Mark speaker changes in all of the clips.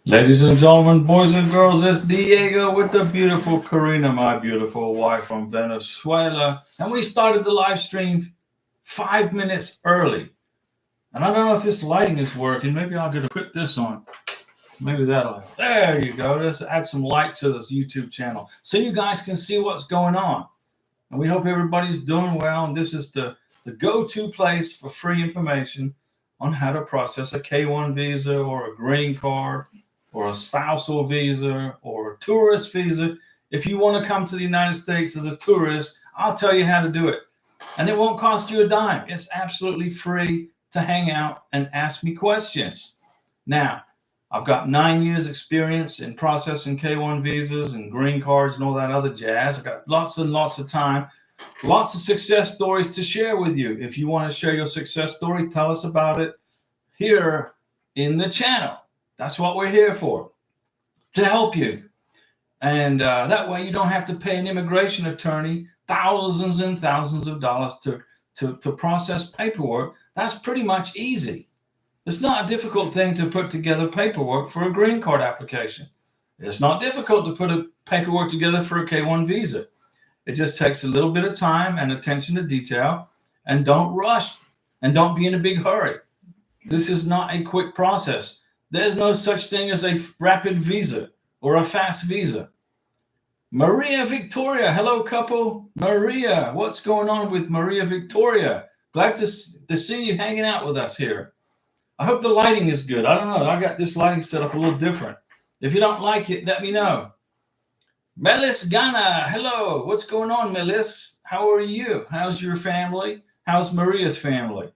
Speaker 1: Ladies and gentlemen, boys and girls, it's Diego with the beautiful Karina, my beautiful wife from Venezuela. And we started the live stream 5 minutes early. And I don't know if this lighting is working. Maybe I'll get to put this on. Maybe that'll. There you go. Let's add some light to this YouTube channel so you guys can see what's going on. And we hope everybody's doing well. And this is the go-to place for free information on how to process a K-1 visa or a green card or a spousal visa or a tourist visa. If you want to come to the United States as a tourist, I'll tell you how to do it. And it won't cost you a dime. It's absolutely free to hang out and ask me questions. Now, I've got 9 years experience in processing K-1 visas and green cards and all that other jazz. I've got lots and lots of time, lots of success stories to share with you. If you want to share your success story, tell us about it here in the channel. That's what we're here for, to help you. And that way you don't have to pay an immigration attorney thousands and thousands of dollars to process paperwork. That's pretty much easy. It's not a difficult thing to put together paperwork for a green card application. It's not difficult to put a paperwork together for a K-1 visa. It just takes a little bit of time and attention to detail, and don't rush and don't be in a big hurry. This is not a quick process. There's no such thing as a rapid visa or a fast visa. Maria Victoria, hello couple. Maria, what's going on with Maria Victoria? Glad to see you hanging out with us here. I hope the lighting is good. I don't know. I got this lighting set up a little different. If you don't like it, let me know. Melis Ghana, hello. What's going on, Melis? How are you? How's your family? How's Maria's family?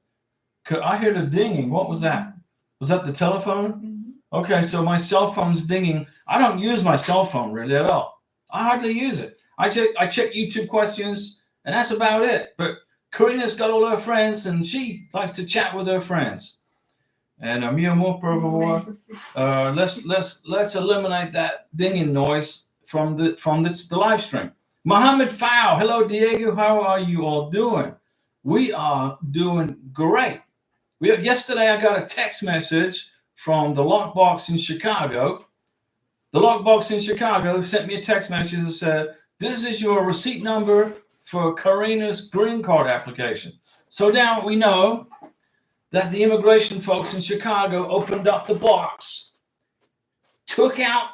Speaker 1: I heard a dinging. What was that? Was that the telephone? Mm-hmm. Okay, so my cell phone's dinging. I don't use my cell phone really at all. I hardly use it. I check YouTube questions, and that's about it. But Karina's got all her friends, and she likes to chat with her friends. And mi amor, por favor, let's eliminate that dinging noise from the live stream. Mohammed Fao, hello Diego, how are you all doing? We are doing great. Yesterday I got a text message from the lockbox in Chicago. The lockbox in Chicago sent me a text message that said, "This is your receipt number for Karina's green card application." So now we know that the immigration folks in Chicago opened up the box, took out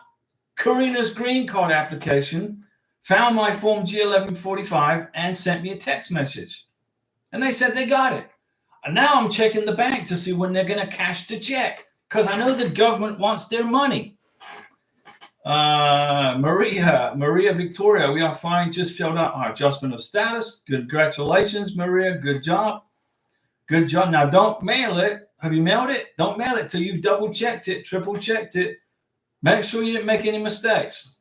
Speaker 1: Karina's green card application, found my form G1145, and sent me a text message. And they said they got it. And now I'm checking the bank to see when they're going to cash the check, because I know the government wants their money. Maria Victoria, we are fine. Just filled out our adjustment of status. Congratulations, Maria. Good job. Good job. Now, don't mail it. Have you mailed it? Don't mail it till you've double checked it, triple checked it. Make sure you didn't make any mistakes.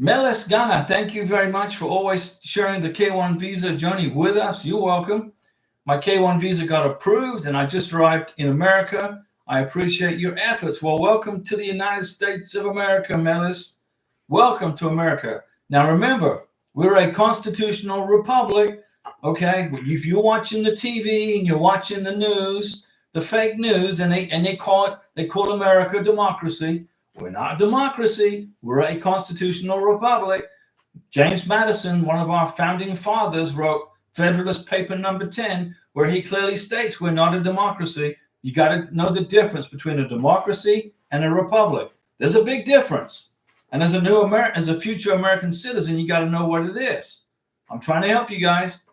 Speaker 1: Melis Ghana, thank you very much for always sharing the K-1 visa journey with us. You're welcome. My K-1 visa got approved, and I just arrived in America. I appreciate your efforts. Well, welcome to the United States of America, Melis. Welcome to America. Now, remember, we're a constitutional republic. Okay, if you're watching the TV and you're watching the news, the fake news, and they call America democracy. We're not a democracy. We're a constitutional republic. James Madison, one of our founding fathers, wrote Federalist Paper number 10, where he clearly states we're not a democracy. You got to know the difference between a democracy and a republic. There's a big difference. And as a future American citizen, you got to know what it is. I'm trying to help you guys.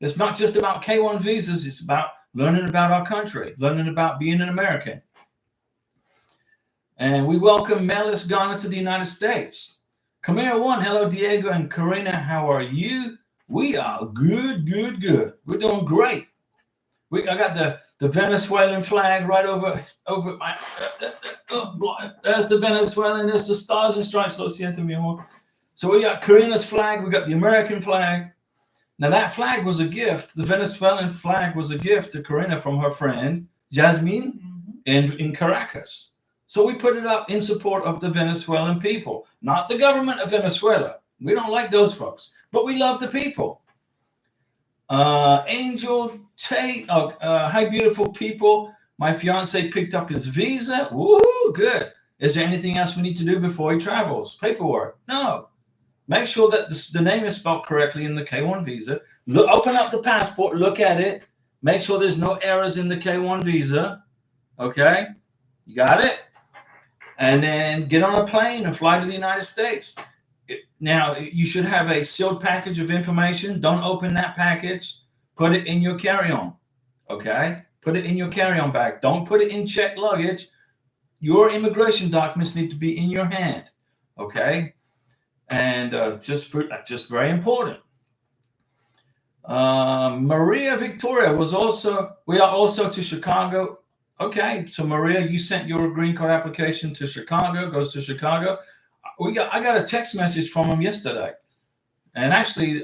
Speaker 1: It's not just about K-1 visas. It's about learning about our country, learning about being an American. And we welcome Melis Ghana to the United States. Kamira One, hello, Diego and Karina. How are you? We are good. We're doing great. I got the Venezuelan flag right over my. There's the Venezuelan. There's the stars and stripes. Lo siento, mi amor. So we got Karina's flag. We got the American flag. Now that flag was a gift. The Venezuelan flag was a gift to Karina from her friend Jasmine in Caracas. So we put it up in support of the Venezuelan people, not the government of Venezuela. We don't like those folks, but we love the people. Angel Tate, hi beautiful people. My fiance picked up his visa. Woo, good. Is there anything else we need to do before he travels? Paperwork? No. Make sure that the name is spelled correctly in the K1 visa. Look, open up the passport, look at it. Make sure there's no errors in the K1 visa. Okay? You got it? And then get on a plane and fly to the United States. Now, you should have a sealed package of information. Don't open that package. Put it in your carry-on. Okay? Put it in your carry-on bag. Don't put it in checked luggage. Your immigration documents need to be in your hand. Okay? And just very important. Maria Victoria we are also to Chicago. Okay, so Maria, you sent your green card application to Chicago, goes to Chicago. I got a text message from him yesterday. And actually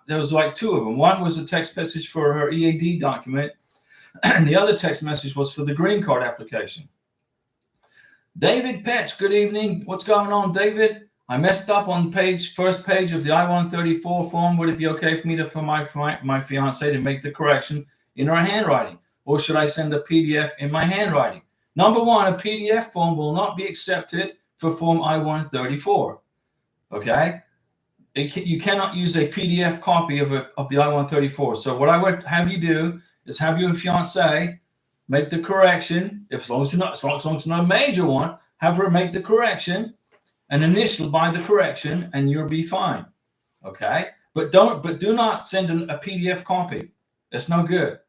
Speaker 1: there was like two of them. One was a text message for her EAD document, and the other text message was for the green card application. David Petch, good evening. What's going on, David? I messed up on first page of the I-134 form. Would it be okay for my fiance to make the correction in her handwriting? Or should I send a PDF in my handwriting? Number one, a PDF form will not be accepted for form I-134. Okay? You cannot use a PDF copy of the I-134. So what I would have you do is have your fiance make the correction. As long as it's not a major one, have her make the correction, and initial by the correction, and you'll be fine. Okay? But do not send a PDF copy. That's no good.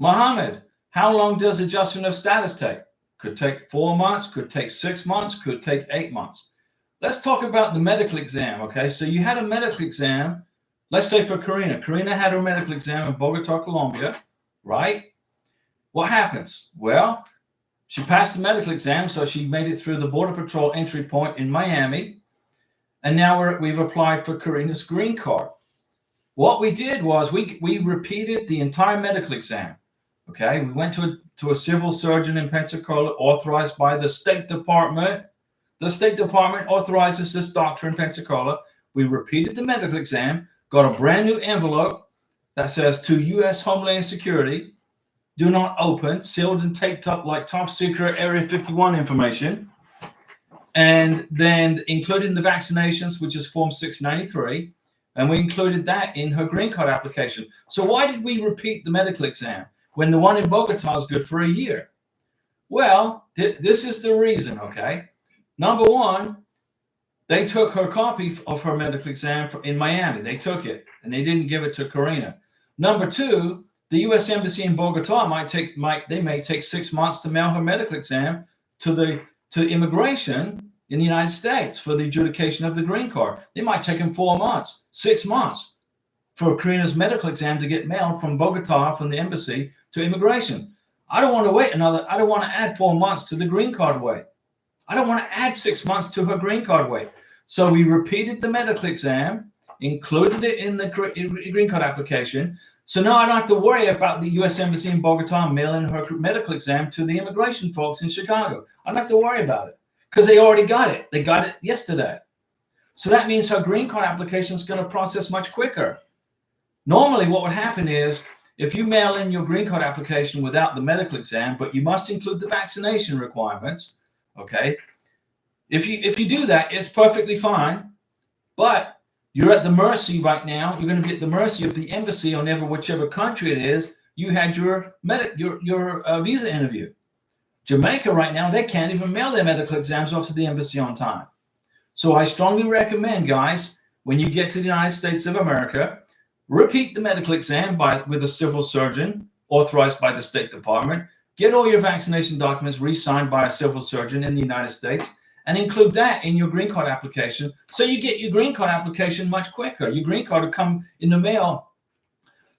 Speaker 1: Mohammed, how long does adjustment of status take? Could take 4 months, could take 6 months, could take 8 months. Let's talk about the medical exam. Okay, so you had a medical exam. Let's say for Karina. Karina had her medical exam in Bogota, Colombia, right? What happens? Well, she passed the medical exam, so she made it through the Border Patrol entry point in Miami. And now we've applied for Karina's green card. What we did was we repeated the entire medical exam. Okay, we went to a civil surgeon in Pensacola authorized by the State Department. The State Department authorizes this doctor in Pensacola. We repeated the medical exam, got a brand new envelope that says to U.S. Homeland Security, do not open, sealed and taped up like top secret Area 51 information. And then including the vaccinations, which is Form 693. And we included that in her green card application. So why did we repeat the medical exam when the one in Bogota is good for a year? Well, this is the reason, okay? Number one, they took her copy of her medical exam in Miami. They took it, and they didn't give it to Karina. Number two, the U.S. Embassy in Bogota may take 6 months to mail her medical exam to immigration in the United States for the adjudication of the green card. They might take them 4 months, 6 months for Karina's medical exam to get mailed from Bogota, from the embassy to immigration. I don't want to wait I don't want to add 4 months to the green card wait. I don't want to add 6 months to her green card wait. So we repeated the medical exam, included it in the green card application. So now I don't have to worry about the U.S. Embassy in Bogota mailing her medical exam to the immigration folks in Chicago. I don't have to worry about it because they already got it. They got it yesterday. So that means her green card application is going to process much quicker. Normally what would happen is if you mail in your green card application without the medical exam, but you must include the vaccination requirements, okay? If you do that, it's perfectly fine, but you're at the mercy right now. You're going to be at the mercy of the embassy on whichever country it is you had your visa interview. Jamaica right now, they can't even mail their medical exams off to the embassy on time. So I strongly recommend, guys, when you get to the United States of America, repeat the medical exam with a civil surgeon authorized by the State Department. Get all your vaccination documents re-signed by a civil surgeon in the United States, and include that in your green card application, so you get your green card application much quicker. Your green card will come in the mail.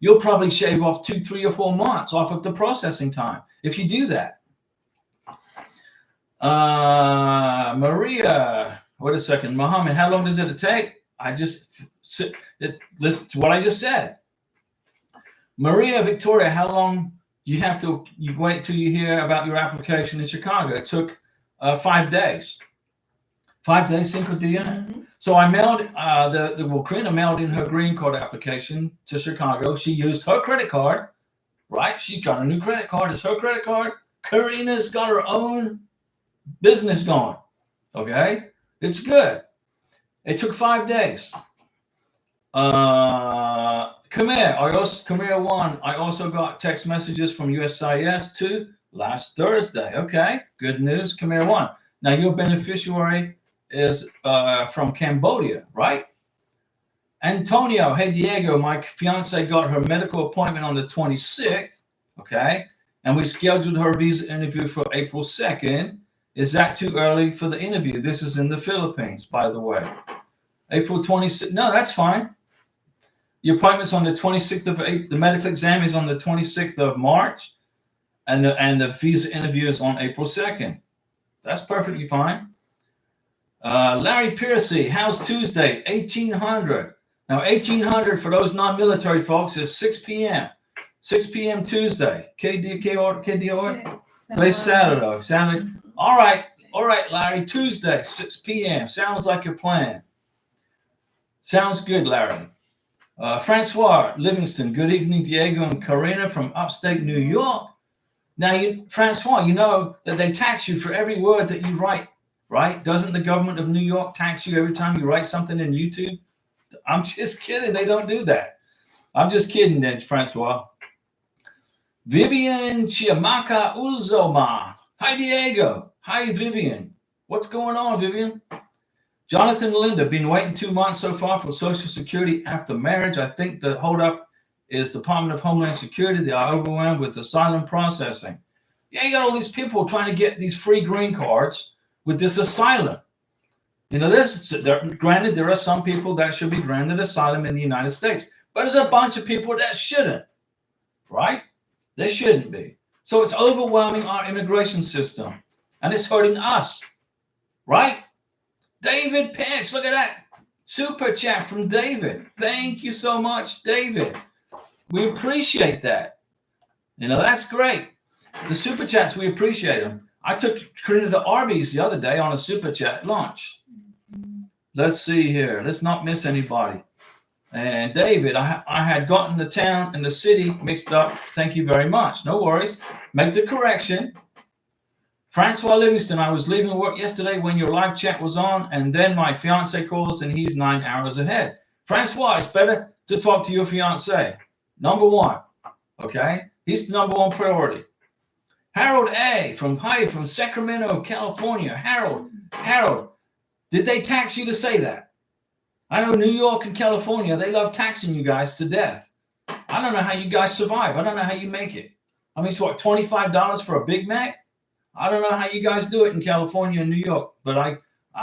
Speaker 1: You'll probably shave off 2, 3, or 4 months off of the processing time if you do that. Maria, wait a second. Mohammed, how long does it take? Listen to what I just said. Maria Victoria, how long you wait till you hear about your application in Chicago? It took 5 days. 5 days, Cinco Dia. Mm-hmm. So I mailed Karina mailed in her green card application to Chicago. She used her credit card, right? She's got a new credit card. It's her credit card. Karina's got her own business going. Okay, it's good. It took 5 days. Khmer 1. I also got text messages from USCIS 2 last Thursday. Okay, good news, Khmer 1. Now your beneficiary is from Cambodia, right? Antonio, hey Diego, my fiance got her medical appointment on the 26th. Okay, and we scheduled her visa interview for April 2nd. Is that too early for the interview? This is in the Philippines, by the way. April 26th. No, that's fine. Your appointment's on the 26th of April. The medical exam is on the 26th of March, and the visa interview is on April 2nd. That's perfectly fine. Larry Piercy, how's Tuesday? 1800. Now, 1800 for those non-military folks is 6 p.m. 6 p.m. Tuesday. Today's Saturday. All right, Larry. Tuesday, 6 p.m. Sounds like a plan. Sounds good, Larry. Francois Livingston, good evening, Diego and Karina from upstate New York. Now, Francois, you know that they tax you for every word that you write, right? Doesn't the government of New York tax you every time you write something in YouTube? I'm just kidding. They don't do that. I'm just kidding, Francois. Vivian Chiamaka Uzoma. Hi, Diego. Hi, Vivian. What's going on, Vivian? Jonathan Linda, been waiting 2 months so far for Social Security after marriage. I think the holdup is Department of Homeland Security. They are overwhelmed with asylum processing. Yeah, you got all these people trying to get these free green cards with this asylum. You know, granted, there are some people that should be granted asylum in the United States, but there's a bunch of people that shouldn't, right? They shouldn't be. So it's overwhelming our immigration system, and it's hurting us, right? David Pitch, look at that. Super chat from David. Thank you so much, David. We appreciate that. You know, that's great. The super chats, we appreciate them. I took Karina to Arby's the other day on a super chat lunch. Let's see here. Let's not miss anybody. And David, I had gotten the town and the city mixed up. Thank you very much. No worries. Make the correction. Francois Livingston, I was leaving work yesterday when your live chat was on, and then my fiance calls and he's 9 hours ahead. Francois, it's better to talk to your fiance. Number one, okay? He's the number one priority. Harold A. from Sacramento, California. Harold, did they tax you to say that? I know New York and California, they love taxing you guys to death. I don't know how you guys survive. I don't know how you make it. I mean, it's what, $25 for a Big Mac? I don't know how you guys do it in California and New York, but I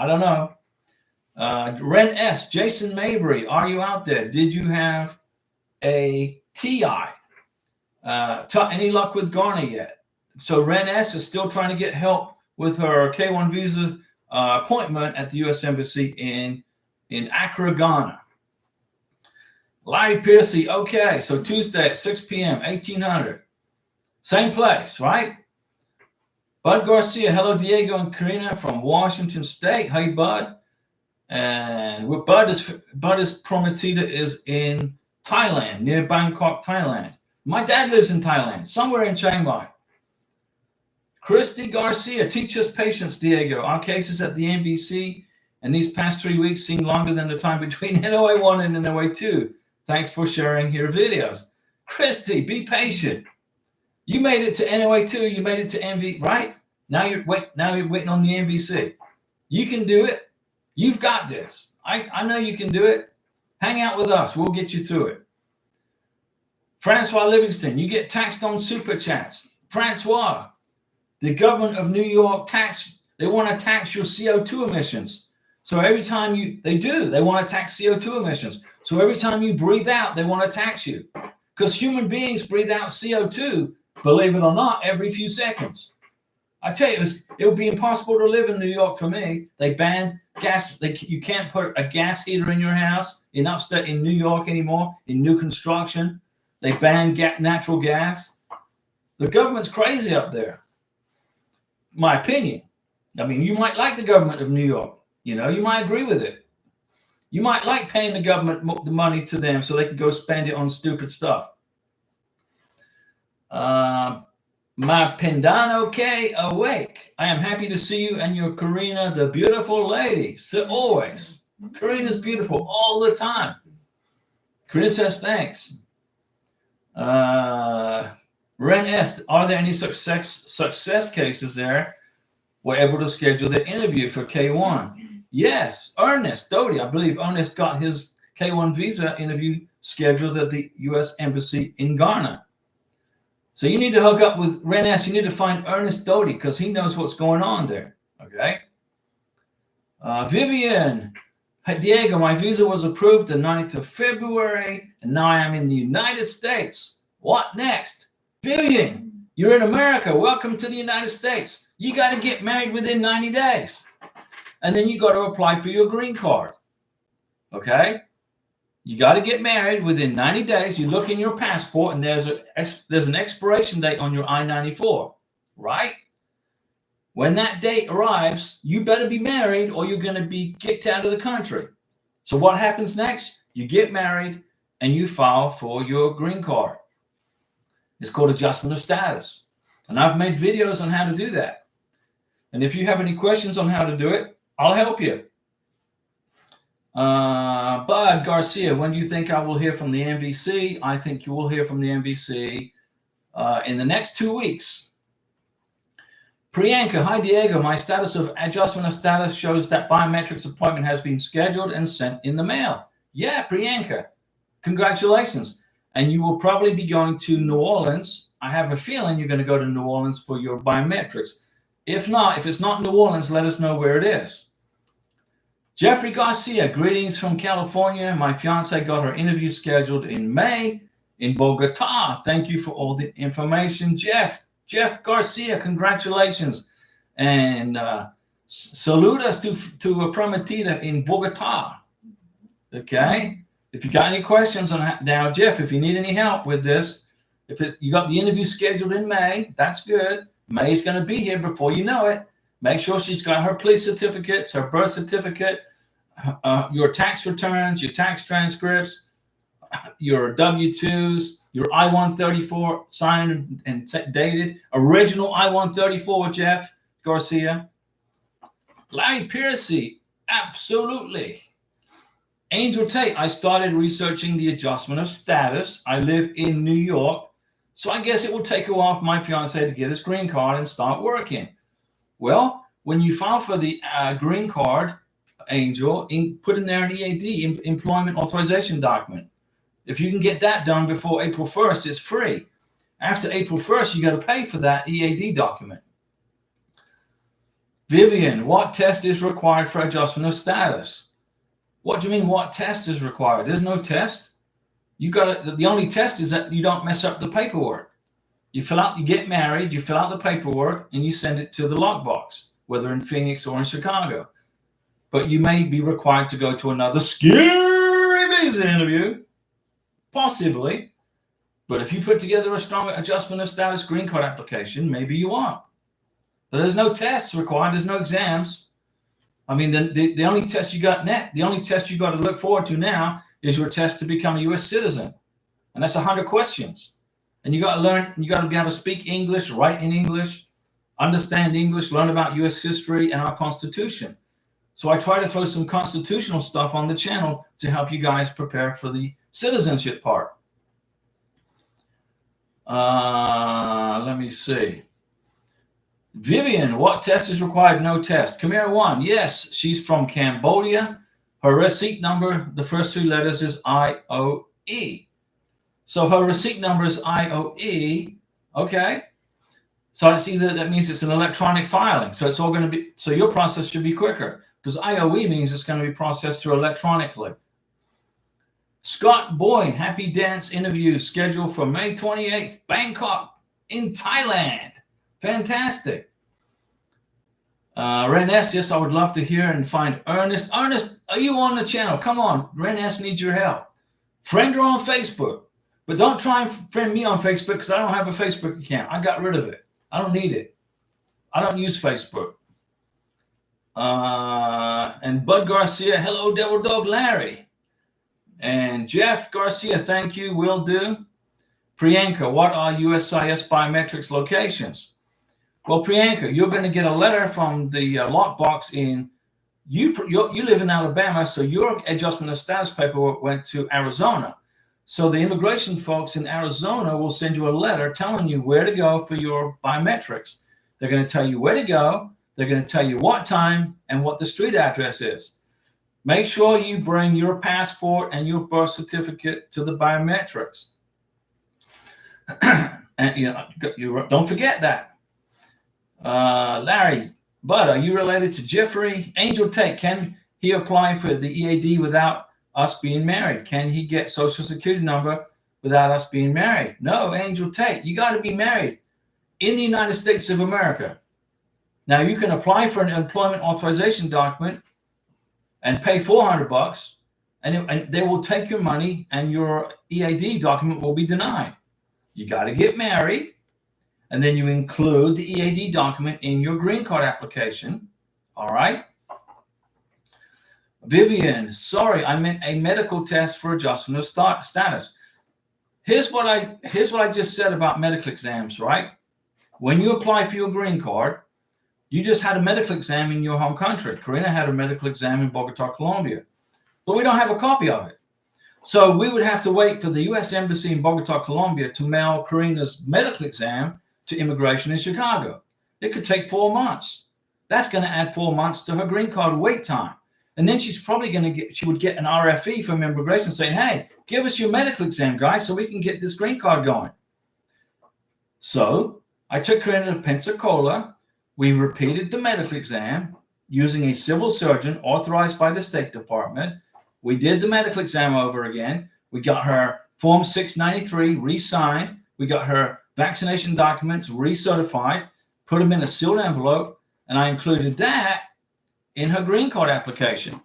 Speaker 1: don't know. Ren S. Jason Mabry, are you out there? Did you have a TI? Any luck with Garner yet? So Ren S. is still trying to get help with her K-1 visa appointment at the U.S. Embassy in Accra, Ghana. Larry Piercy, okay, so Tuesday at 6 p.m., 1800. Same place, right? Bud Garcia, hello, Diego and Karina from Washington State. Hey, Bud. And Bud is Prometida is in Thailand, near Bangkok, Thailand. My dad lives in Thailand, somewhere in Chiang Mai. Christy Garcia, teach us patience, Diego. Our cases at the MVC and these past 3 weeks seem longer than the time between NOA 1 and NOA 2. Thanks for sharing your videos. Christy, be patient. You made it to NOA 2, you made it to MV, right? Now you're waiting on the MVC. You can do it. You've got this. I know you can do it. Hang out with us. We'll get you through it. Francois Livingston, you get taxed on super chats. Francois, the government of New York they want to tax your CO2 emissions. So every time they want to tax CO2 emissions. So every time you breathe out, they want to tax you. Because human beings breathe out CO2, believe it or not, every few seconds. I tell you, it would be impossible to live in New York for me. They banned gas. You can't put a gas heater in your house in New York anymore, in new construction. They banned natural gas. The government's crazy up there. My opinion. I mean, you might like the government of New York. You know, you might agree with it. You might like paying the government the money to them so they can go spend it on stupid stuff. My Pendano K awake. I am happy to see you and your Karina, the beautiful lady. So always. Karina's beautiful all the time. Karina says thanks. Ren S, are there any success cases there? Were able to schedule the interview for K1. Yes, Ernest Doty. I believe Ernest got his K1 visa interview scheduled at the U.S. Embassy in Ghana. So you need to hook up with Ren S. You need to find Ernest Doty because he knows what's going on there. Okay. Vivian, hi, Diego, my visa was approved the 9th of February, and now I am in the United States. What next? Vivian, you're in America. Welcome to the United States. You got to get married within 90 days. And then you got to apply for your green card. Okay? You got to get married within 90 days. You look in your passport, and there's an expiration date on your I-94, right? When that date arrives, you better be married or you're going to be kicked out of the country. So what happens next? You get married and you file for your green card. It's called adjustment of status. And I've made videos on how to do that. And if you have any questions on how to do it, I'll help you. Bud Garcia, when do you think I will hear from the MVC? I think you will hear from the MVC in the next 2 weeks. Priyanka, hi Diego. My status of adjustment of status shows that biometrics appointment has been scheduled and sent in the mail. Yeah, Priyanka, congratulations. And you will probably be going to New Orleans. I have a feeling you're going to go to New Orleans for your biometrics. If not, if it's not New Orleans, let us know where it is. Jeffrey Garcia, greetings from California. My fiance got her interview scheduled in May in Bogota. Thank you for all the information, Jeff Garcia, congratulations. And saludos to a prometida in Bogota. Okay? If you got any questions on now, Jeff, if you need any help with this, you got the interview scheduled in May, that's good. May's going to be here before you know it. Make sure she's got her police certificates, her birth certificate, your tax returns, your tax transcripts, your W-2s, your I-134 signed and dated, original I-134, Jeff Garcia. Larry Piercy, absolutely. Angel Tate, I started researching the adjustment of status. I live in New York, so I guess it will take a while for my fiance to get his green card and start working. Well, when you file for the green card, Angel, put in there an EAD, employment authorization document. If you can get that done before April 1st, it's free. After April 1st, you got to pay for that EAD document. Vivian, what test is required for adjustment of status? What do you mean, what test is required? There's no test. The only test is that you don't mess up the paperwork. You get married, you fill out the paperwork, and you send it to the lockbox, whether in Phoenix or in Chicago. But you may be required to go to another scary visa interview, possibly. But if you put together a strong adjustment of status green card application, maybe you won't. But there's no tests required. There's no exams. I mean, the only test you got the only test you got to look forward to now is your test to become a U.S. citizen, and that's 100 questions. And you got to learn. You got to be able to speak English, write in English, understand English, learn about U.S. history and our Constitution. So I try to throw some constitutional stuff on the channel to help you guys prepare for the citizenship part. Let me see. Vivian, what test is required? No test. Kamira 1, yes, she's from Cambodia. Her receipt number, the first 3 letters is IOE. So her receipt number is IOE. Okay. So I see that means it's an electronic filing. So it's all going to be, so your process should be quicker because IOE means it's going to be processed through electronically. Scott Boyd, happy dance interview scheduled for May 28th, Bangkok in Thailand. Fantastic. Ren S, yes, I would love to hear and find Ernest. Ernest, are you on the channel? Come on, Ren S needs your help. Friend her on Facebook, but don't try and friend me on Facebook because I don't have a Facebook account. I got rid of it. I don't need it. I don't use Facebook. And Bud Garcia, hello, Devil Dog Larry. And Jeff Garcia, thank you, will do. Priyanka, what are USCIS biometrics locations? Well, Priyanka, you're going to get a letter from the lockbox in, you live in Alabama, so your adjustment of status paperwork went to Arizona. So the immigration folks in Arizona will send you a letter telling you where to go for your biometrics. They're going to tell you where to go. They're going to tell you what time and what the street address is. Make sure you bring your passport and your birth certificate to the biometrics. And you don't forget that. Larry, Bud, are you related to Jeffrey? Angel Tate, can he apply for the EAD without us being married? Can he get Social Security number without us being married? No, Angel Tate, you got to be married in the United States of America. Now, you can apply for an employment authorization document and pay $400, and they will take your money, and your EAD document will be denied. You got to get married, and then you include the EAD document in your green card application. All right. Vivian, sorry, I meant a medical test for adjustment of status. Here's what I just said about medical exams, right? When you apply for your green card, you just had a medical exam in your home country. Karina had a medical exam in Bogota, Colombia, but we don't have a copy of it. So we would have to wait for the U.S. Embassy in Bogota, Colombia to mail Karina's medical exam to immigration in Chicago. It could take 4 months. That's going to add 4 months to her green card wait time. And then she's probably going to she would get an RFE from immigration saying, hey, give us your medical exam, guys, so we can get this green card going. So I took Karina to Pensacola. We repeated the medical exam using a civil surgeon authorized by the State Department. We did the medical exam over again. We got her Form 693 re-signed. We got her vaccination documents recertified, put them in a sealed envelope, and I included that in her green card application.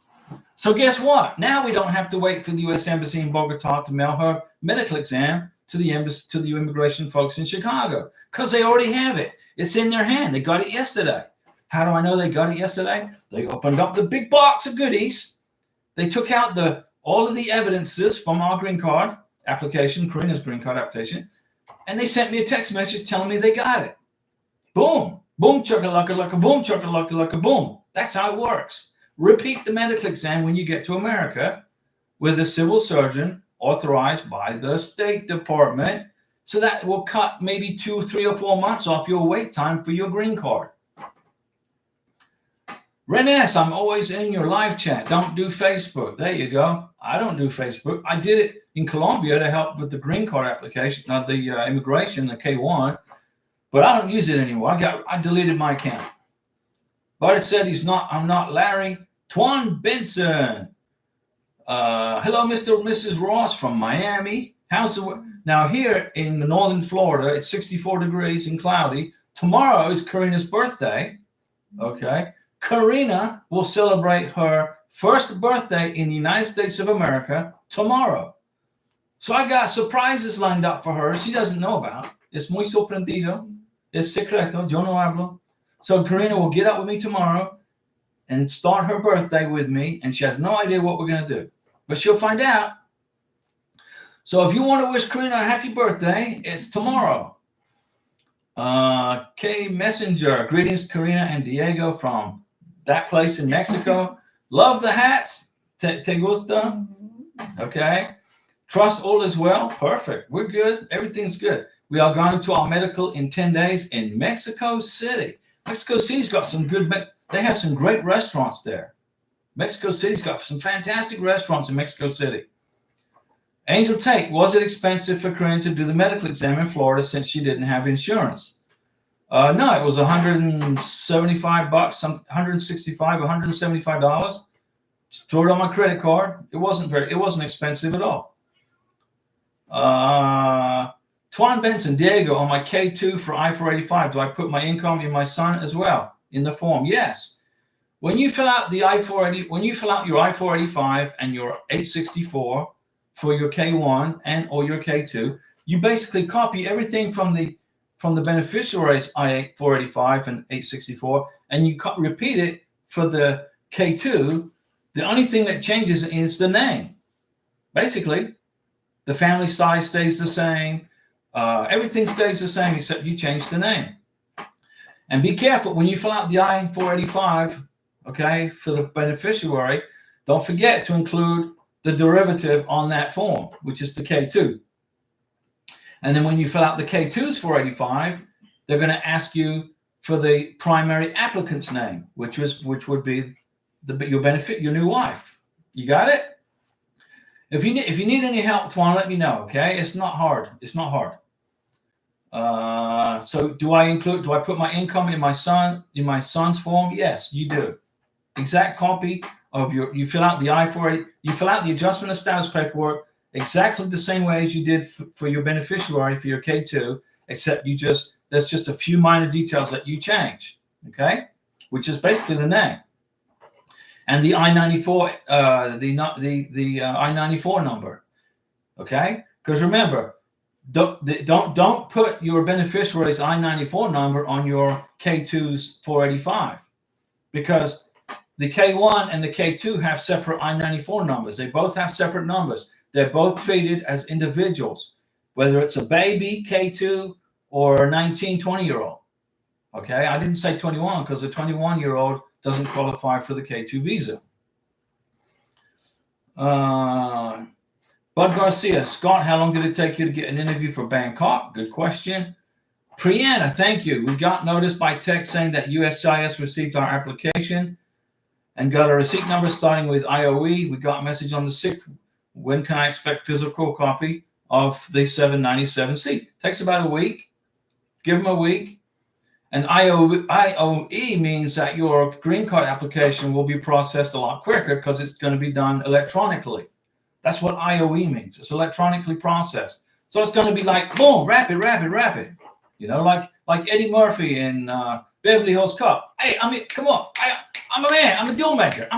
Speaker 1: So guess what? Now we don't have to wait for the U.S. Embassy in Bogota to mail her medical exam to the embassy, to the immigration folks in Chicago, because they already have it. It's in their hand. They got it yesterday. How do I know they got it yesterday? They opened up the big box of goodies. They took out all of the evidences from our green card application, Karina's green card application, and they sent me a text message telling me they got it. Boom, boom, chugga-lucka-lucka, boom, chugga-lucka-lucka, boom. That's how it works. Repeat the medical exam when you get to America with a civil surgeon authorized by the State Department. So that will cut maybe 2, 3, or 4 months off your wait time for your green card. Renes, I'm always in your live chat. Don't do Facebook. There you go. I don't do Facebook. I did it in Colombia to help with the green card application, not the immigration, the K1, but I don't use it anymore. I deleted my account. But it said I'm not Larry. Twan Benson. Hello, Mr. and Mrs. Ross from Miami. Now here in northern Florida, it's 64 degrees and cloudy. Tomorrow is Karina's birthday. Okay. Karina will celebrate her first birthday in the United States of America tomorrow. So I got surprises lined up for her she doesn't know about. Es muy sorprendido. Es secreto. Yo no hablo. So Karina will get up with me tomorrow and start her birthday with me, and she has no idea what we're going to do. But she'll find out. So if you want to wish Karina a happy birthday, it's tomorrow. K Messenger, greetings, Karina and Diego from that place in Mexico. Love the hats. Te gusta? Okay. Trust all is well. Perfect. We're good. Everything's good. We are going to our medical in 10 days in Mexico City. Mexico City's got some good, they have some great restaurants there. Mexico City's got some fantastic restaurants in Mexico City. Angel Tate, was it expensive for Karina to do the medical exam in Florida since she didn't have insurance? No, it was $175, $165, $175. Just throw it on my credit card. It wasn't expensive at all. Twan Benson, Diego, on my K2 for I-485, do I put my income in my son as well in the form? Yes. When you fill out the I-480, when you fill out your I-485 and your 864 for your K1 and or your K2, you basically copy everything from the beneficiary's I-485 and 864, and you repeat it for the K2. The only thing that changes is the name. Basically, the family size stays the same. Everything stays the same except you change the name. And be careful when you fill out the I-485, okay, for the beneficiary, don't forget to include the derivative on that form, which is the K2. And then when you fill out the K2's 485, they're going to ask you for the primary applicant's name, which would be your new wife. You got it? If you need any help, Tuan, let me know. Okay, it's not hard. It's not hard. So do I put my income in my son's form? Yes, you do. Exact copy of you fill out the I-480, you fill out the adjustment of status paperwork exactly the same way as you did for your beneficiary for your K2, except there's just a few minor details that you change, okay? Which is basically the name. And the I-94, the I-94 number, okay? Because remember, don't put your beneficiary's I-94 number on your K2's 485, because the K1 and the K2 have separate I-94 numbers. They both have separate numbers. They're both treated as individuals, whether it's a baby K2 or a 19, 20-year-old. Okay, I didn't say 21 because a 21-year-old doesn't qualify for the K2 visa. Bud Garcia, Scott, how long did it take you to get an interview for Bangkok? Good question. Priyanna, thank you. We got notice by text saying that USCIS received our application and got a receipt number starting with IOE. We got a message on the 6th. When can I expect physical copy of the 797C? Takes about a week. Give them a week. And IOE means that your green card application will be processed a lot quicker because it's going to be done electronically. That's what IOE means. It's electronically processed. So it's going to be like, boom, rapid. You know, like Eddie Murphy in Beverly Hills Cop. Hey, come on. I'm a man. I'm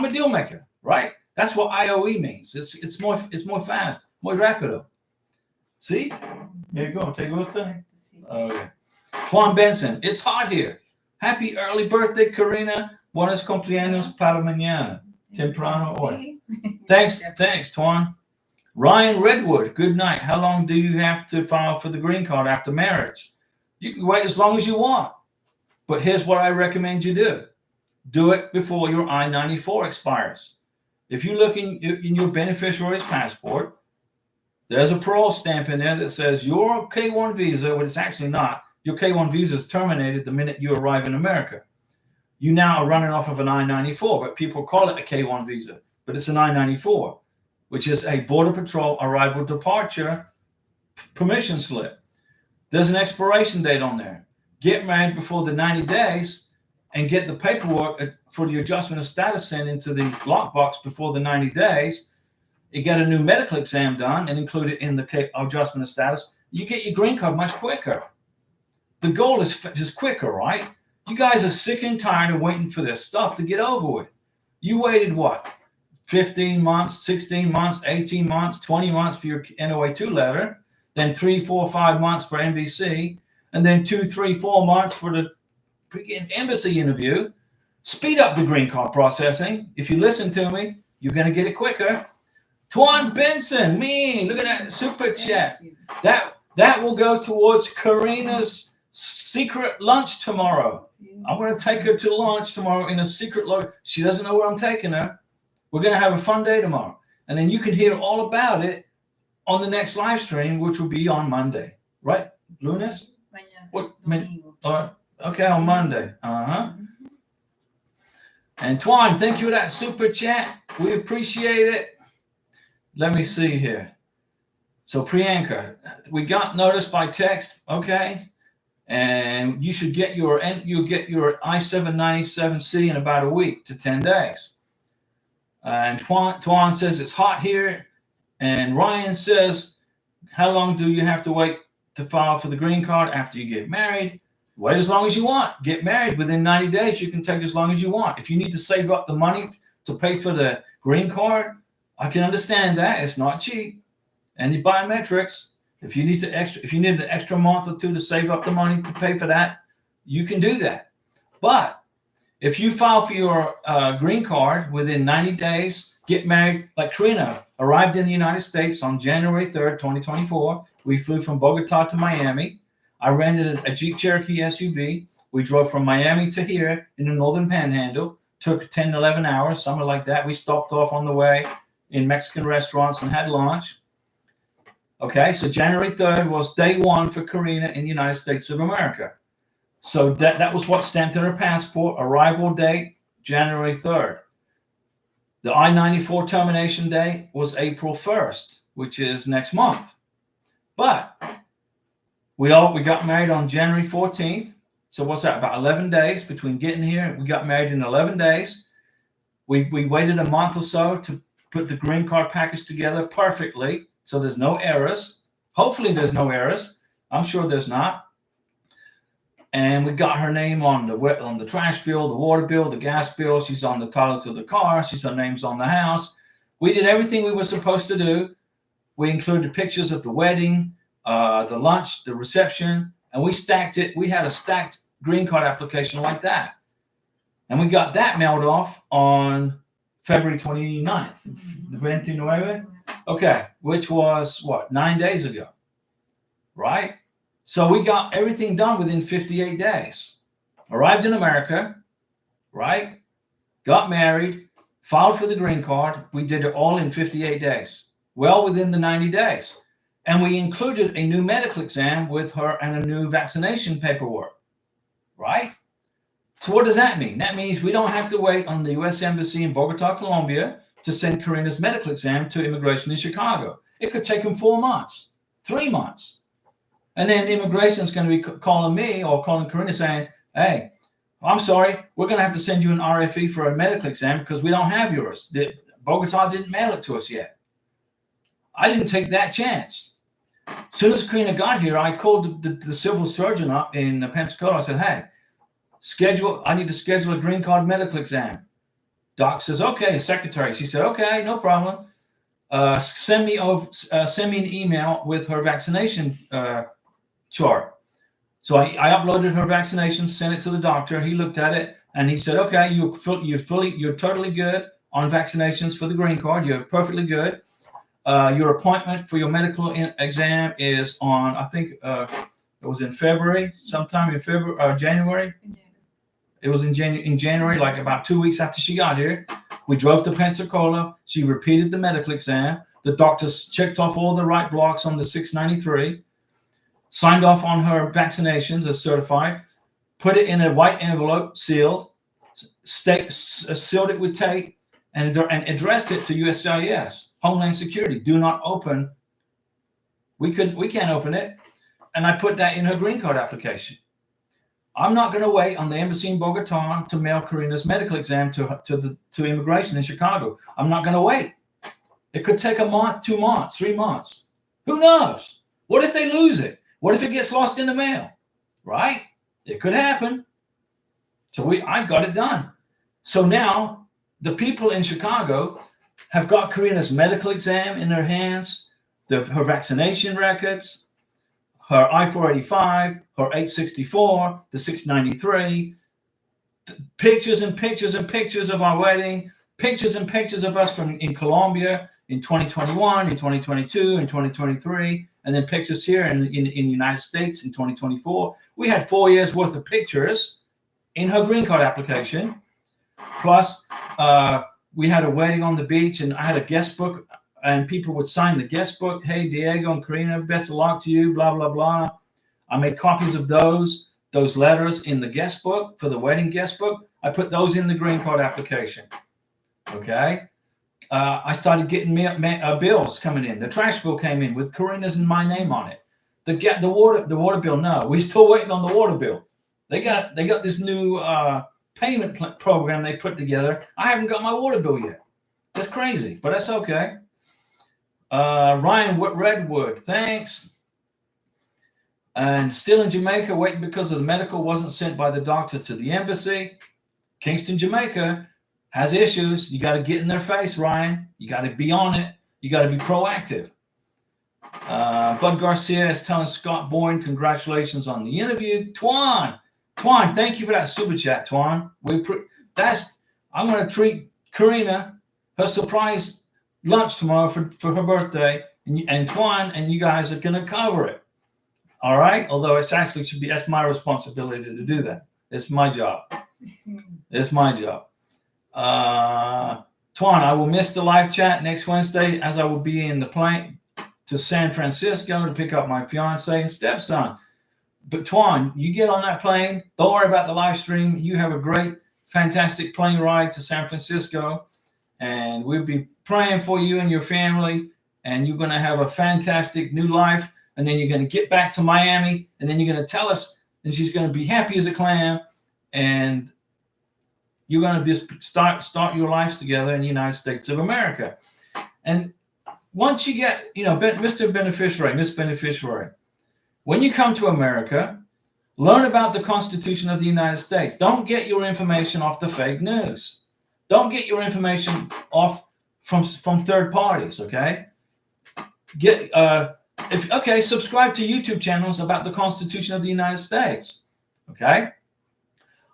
Speaker 1: a deal maker. Right? That's what IOE means. It's more fast, more rapido. See? There you go. Take a thing. Okay. Juan Benson, it's hot here. Happy early birthday, Karina. Buenos cumpleaños para mañana. Temprano hoy. Thanks, Tuan. Ryan Redwood, good night. How long do you have to file for the green card after marriage? You can wait as long as you want. But here's what I recommend you do. Do it before your I-94 expires. If you look in your beneficiary's passport, there's a parole stamp in there that says your K1 visa, but it's actually not. Your K1 visa is terminated the minute you arrive in America. You now are running off of an I-94, but people call it a K1 visa, but it's an I-94, which is a Border Patrol arrival departure permission slip. There's an expiration date on there. Get married before the 90 days and get the paperwork for the adjustment of status sent into the lockbox before the 90 days. You get a new medical exam done and include it in the adjustment of status. You get your green card much quicker. The goal is just quicker, right? You guys are sick and tired of waiting for this stuff to get over with. You waited what? 15 months, 16 months, 18 months, 20 months for your NOA2 letter, then 3, 4, 5 months for MVC, and then 2, 3, 4 months for the freaking embassy interview. Speed up the green card processing. If you listen to me, you're going to get it quicker. Tuan Benson, look at that super chat. That will go towards Karina's secret lunch tomorrow. I'm going to take her to lunch tomorrow in a secret lunch. She doesn't know where I'm taking her. We're going to have a fun day tomorrow. And then you can hear all about it on the next live stream, which will be on Monday. Right, Lunes? What? Okay, on Monday. And Tuan, thank you for that super chat. We appreciate it. Let me see here. So Priyanka, we got notice by text, okay? And you should get your I-797C in about a week to 10 days. And Tuan says it's hot here. And Ryan says, how long do you have to wait to file for the green card after you get married? Wait as long as you want. Get married within 90 days. You can take as long as you want. If you need to save up the money to pay for the green card, I can understand that. It's not cheap. And the biometrics, if you need an extra month or two to save up the money to pay for that, you can do that. But if you file for your green card within 90 days, get married, like Karina, arrived in the United States on January 3rd, 2024. We flew from Bogota to Miami. I rented a Jeep Cherokee SUV. We drove from Miami to here in the Northern Panhandle. Took 10, 11 hours, something like that. We stopped off on the way in Mexican restaurants and had lunch. Okay, so January 3rd was day one for Karina in the United States of America. So that was what stamped in her passport. Arrival date, January 3rd. The I-94 termination day was April 1st, which is next month. But we got married on January 14th. So what's that? About 11 days between getting here. We got married in 11 days. We waited a month or so to put the green card package together perfectly. So there's no errors. Hopefully there's no errors. I'm sure there's not. And we got her name on the trash bill, the water bill, the gas bill. She's on the title to the car. Her name's on the house. We did everything we were supposed to do. We included pictures of the wedding, the lunch, the reception, and we stacked it. We had a stacked green card application like that. And we got that mailed off on February 29th. 29. Okay, which was what, 9 days ago, right? So we got everything done within 58 days. Arrived in America, right? Got married, filed for the green card. We did it all in 58 days, well within the 90 days. And we included a new medical exam with her and a new vaccination paperwork, right? So what does that mean? That means we don't have to wait on the U.S. Embassy in Bogota, Colombia to send Karina's medical exam to immigration in Chicago. It could take them 4 months, 3 months. And then immigration is going to be calling me or calling Karina saying, hey, I'm sorry, we're going to have to send you an RFE for a medical exam because we don't have yours. Bogota didn't mail it to us yet. I didn't take that chance. As soon as Karina got here, I called the civil surgeon up in Pensacola. I said, hey, I need to schedule a green card medical exam. Doc says, okay, secretary. She said, okay, no problem. Send me an email with her vaccination chart. So I uploaded her vaccinations, sent it to the doctor. He looked at it and he said, okay, you're totally good on vaccinations for the green card. You're perfectly good. Your appointment for your medical exam is on, I think it was in February, sometime in February or January. It was in January, like about 2 weeks after she got here. We drove to Pensacola. She repeated the medical exam. The doctors checked off all the right blocks on the 693, signed off on her vaccinations as certified, put it in a white envelope, sealed it with tape, and addressed it to USCIS, Homeland Security. Do not open. We can't open it. And I put that in her green card application. I'm not going to wait on the embassy in Bogota to mail Karina's medical exam to immigration in Chicago. I'm not going to wait. It could take a month, 2 months, 3 months. Who knows? What if they lose it? What if it gets lost in the mail? Right? It could happen. So I got it done. So now the people in Chicago have got Karina's medical exam in their hands, her vaccination records, her I-485, her 864, the 693, pictures and pictures and pictures of our wedding, pictures and pictures of us in Colombia in 2021, in 2022, in 2023, and then pictures here in the United States in 2024. We had 4 years worth of pictures in her green card application. Plus, we had a wedding on the beach, and I had a guest book, and people would sign the guest book. Hey, Diego and Karina, best of luck to you, blah, blah, blah. I made copies of those letters in the guest book for the wedding guest book. I put those in the green card application. Okay. I started getting bills coming in. The trash bill came in with Karina's and my name on it. The water bill, no, we're still waiting on the water bill. They got this new payment program they put together. I haven't got my water bill yet. That's crazy, but that's okay. Ryan Redwood, thanks. And still in Jamaica, waiting because of the medical wasn't sent by the doctor to the embassy. Kingston, Jamaica has issues. You got to get in their face, Ryan. You got to be on it. You got to be proactive. Bud Garcia is telling Scott Boyne, congratulations on the interview. Twan, thank you for that super chat, Twan. I'm going to treat Karina, her surprise lunch tomorrow for her birthday, and Twan and you guys are going to cover it. All right. Although it's actually should be, that's my responsibility to do that. It's my job. It's my job. Twan, I will miss the live chat next Wednesday, as I will be in the plane to San Francisco to pick up my fiance and stepson. But Twan, you get on that plane. Don't worry about the live stream. You have a great, fantastic plane ride to San Francisco, and we'll be praying for you and your family. And you're going to have a fantastic new life. And then you're going to get back to Miami, and then you're going to tell us, and she's going to be happy as a clam, and you're going to just start your lives together in the United States of America. And once you get, Mr. Beneficiary, Miss Beneficiary, when you come to America, learn about the Constitution of the United States. Don't get your information off the fake news. Don't get your information off from third parties, okay? Subscribe to YouTube channels about the Constitution of the United States, okay?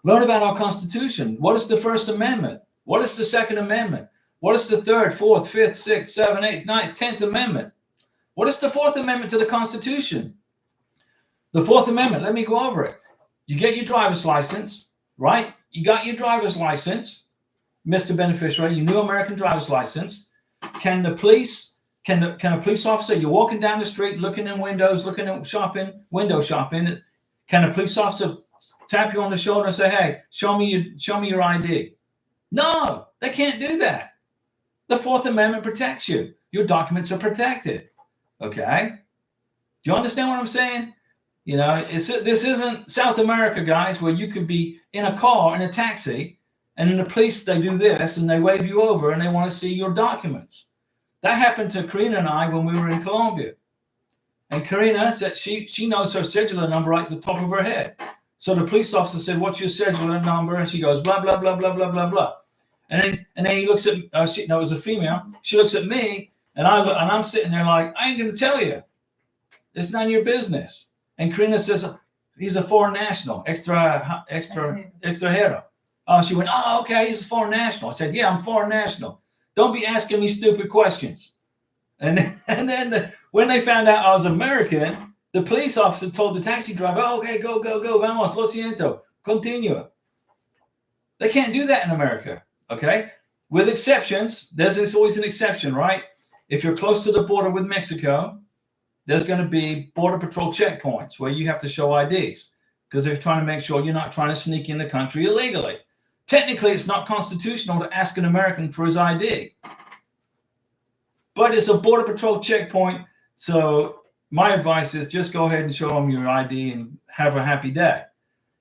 Speaker 1: Learn about our Constitution. What is the First Amendment? What is the Second Amendment? What is the Third, Fourth, Fifth, Sixth, Seventh, Eighth, Ninth, 10th Amendment? What is the Fourth Amendment to the Constitution? The Fourth Amendment, let me go over it. You get your driver's license, right? You got your driver's license, Mr. Beneficiary, your new American driver's license. Can a police officer, you're walking down the street, looking in windows, looking at window shopping. Can a police officer tap you on the shoulder and say, hey, show me your ID? No, they can't do that. The Fourth Amendment protects you. Your documents are protected. Okay? Do you understand what I'm saying? This isn't South America, guys, where you could be in a car, in a taxi, and in the police, they do this, and they wave you over, and they want to see your documents. That happened to Karina and I when we were in Colombia. And Karina said she knows her celular number right at the top of her head. So the police officer said, what's your cellular number? And she goes, blah, blah, blah, blah, blah, blah, blah. And then he looks at, it was a female. She looks at me, and I'm sitting there like, I ain't going to tell you. It's none of your business. And Karina says, he's a foreign national, extranjero. She went, oh, okay, he's a foreign national. I said, yeah, I'm foreign national. Don't be asking me stupid questions. And then when they found out I was American, the police officer told the taxi driver, oh, okay, go, vamos, lo siento, continue. They can't do that in America, okay? With exceptions, there's always an exception, right? If you're close to the border with Mexico, there's going to be Border Patrol checkpoints where you have to show IDs because they're trying to make sure you're not trying to sneak in the country illegally. Technically, it's not constitutional to ask an American for his ID. But it's a Border Patrol checkpoint, so my advice is just go ahead and show them your ID and have a happy day.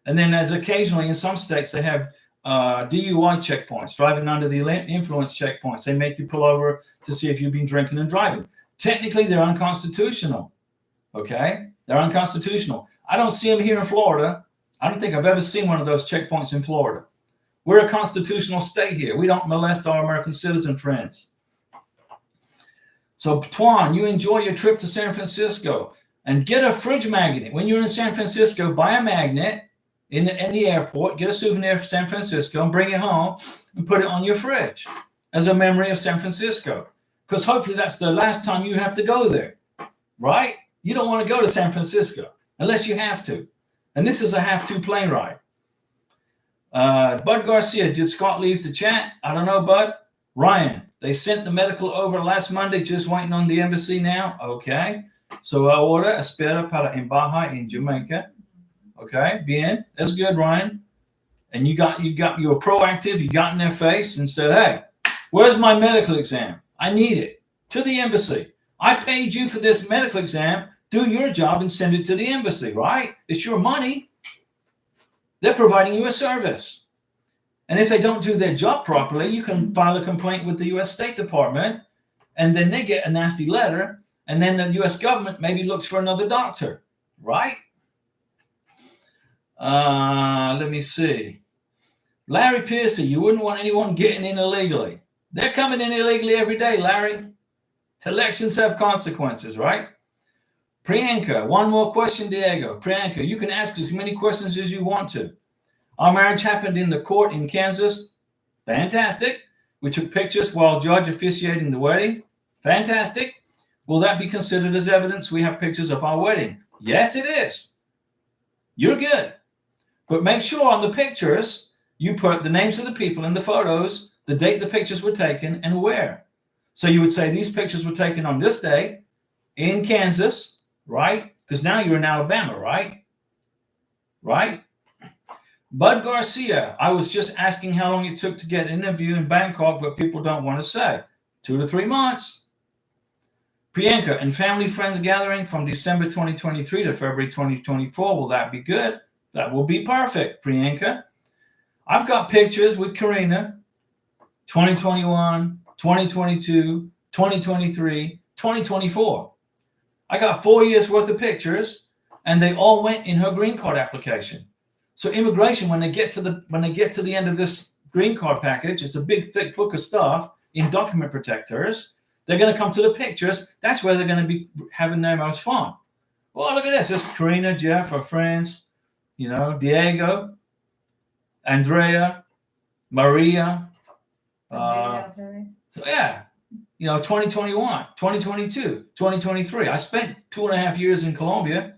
Speaker 1: And then there's occasionally in some states they have DUI checkpoints, driving under the influence checkpoints. They make you pull over to see if you've been drinking and driving. Technically, they're unconstitutional, okay? They're unconstitutional. I don't see them here in Florida. I don't think I've ever seen one of those checkpoints in Florida. We're a constitutional state here. We don't molest our American citizen friends. So, Twan, you enjoy your trip to San Francisco and get a fridge magnet. When you're in San Francisco, buy a magnet in the airport, get a souvenir from San Francisco and bring it home and put it on your fridge as a memory of San Francisco. Because hopefully that's the last time you have to go there, right? You don't want to go to San Francisco unless you have to. And this is a have-to plane ride. Bud Garcia, did Scott leave the chat? I don't know, Bud. Ryan, they sent the medical over last Monday, just waiting on the embassy now. Okay. So ahora espera para embajada in Jamaica. Okay, bien. That's good, Ryan. And you were proactive. You got in their face and said, hey, where's my medical exam? I need it. To the embassy. I paid you for this medical exam. Do your job and send it to the embassy, right? It's your money. They're providing you a service. And if they don't do their job properly, you can file a complaint with the U.S. State Department, and then they get a nasty letter, and then the U.S. government maybe looks for another doctor, right? Let me see. Larry Pearson, you wouldn't want anyone getting in illegally. They're coming in illegally every day, Larry. Elections have consequences, right? Priyanka, one more question, Diego. Priyanka, you can ask as many questions as you want to. Our marriage happened in the court in Kansas. Fantastic. We took pictures while judge officiating the wedding. Fantastic. Will that be considered as evidence we have pictures of our wedding? Yes, it is. You're good. But make sure on the pictures, you put the names of the people in the photos, the date the pictures were taken, and where. So you would say these pictures were taken on this day in Kansas, right? Because now you're in Alabama, right? Right? Bud Garcia, I was just asking how long it took to get an interview in Bangkok, but people don't want to say. 2 to 3 months. Priyanka, and family friends gathering from December 2023 to February 2024. Will that be good? That will be perfect, Priyanka. I've got pictures with Karina, 2021, 2022, 2023, 2024. I got 4 years worth of pictures, and they all went in her green card application. So immigration, when they get to the end of this green card package, it's a big thick book of stuff in document protectors. They're going to come to the pictures. That's where they're going to be having their most fun. Well, look at this. There's Karina, Jeff, our friends, Diego, Andrea, Maria. So yeah, 2021, 2022, 2023. I spent 2.5 years in Colombia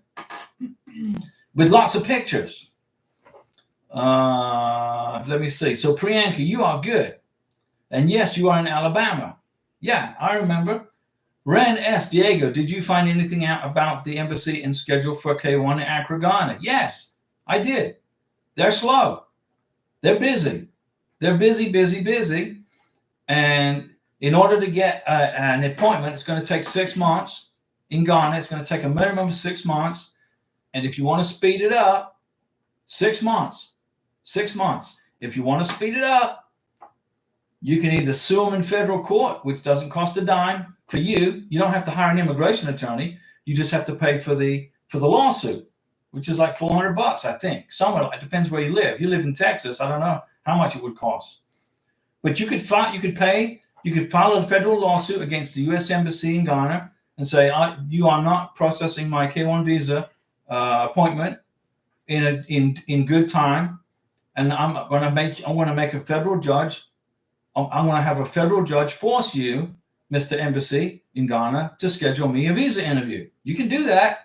Speaker 1: with lots of pictures. Let me see. So Priyanka, you are good. And yes, you are in Alabama. Yeah, I remember. Ren S. Diego, did you find anything out about the embassy and schedule for K1 in Accra, Ghana? Yes, I did. They're slow. They're busy. They're busy. And in order to get an appointment, it's going to take 6 months. In Ghana, it's going to take a minimum of 6 months. And if you want to speed it up, 6 months. 6 months. If you want to speed it up, you can either sue them in federal court, which doesn't cost a dime for you. You don't have to hire an immigration attorney. You just have to pay for the lawsuit, which is like $400, I think. Somewhere, it depends where you live. If you live in Texas, I don't know how much it would cost. But you could file a federal lawsuit against the U.S. Embassy in Ghana and say, you are not processing my K1 visa appointment in good time, and I'm going to make a federal judge. I'm going to have a federal judge force you, Mr. Embassy in Ghana, to schedule me a visa interview. You can do that.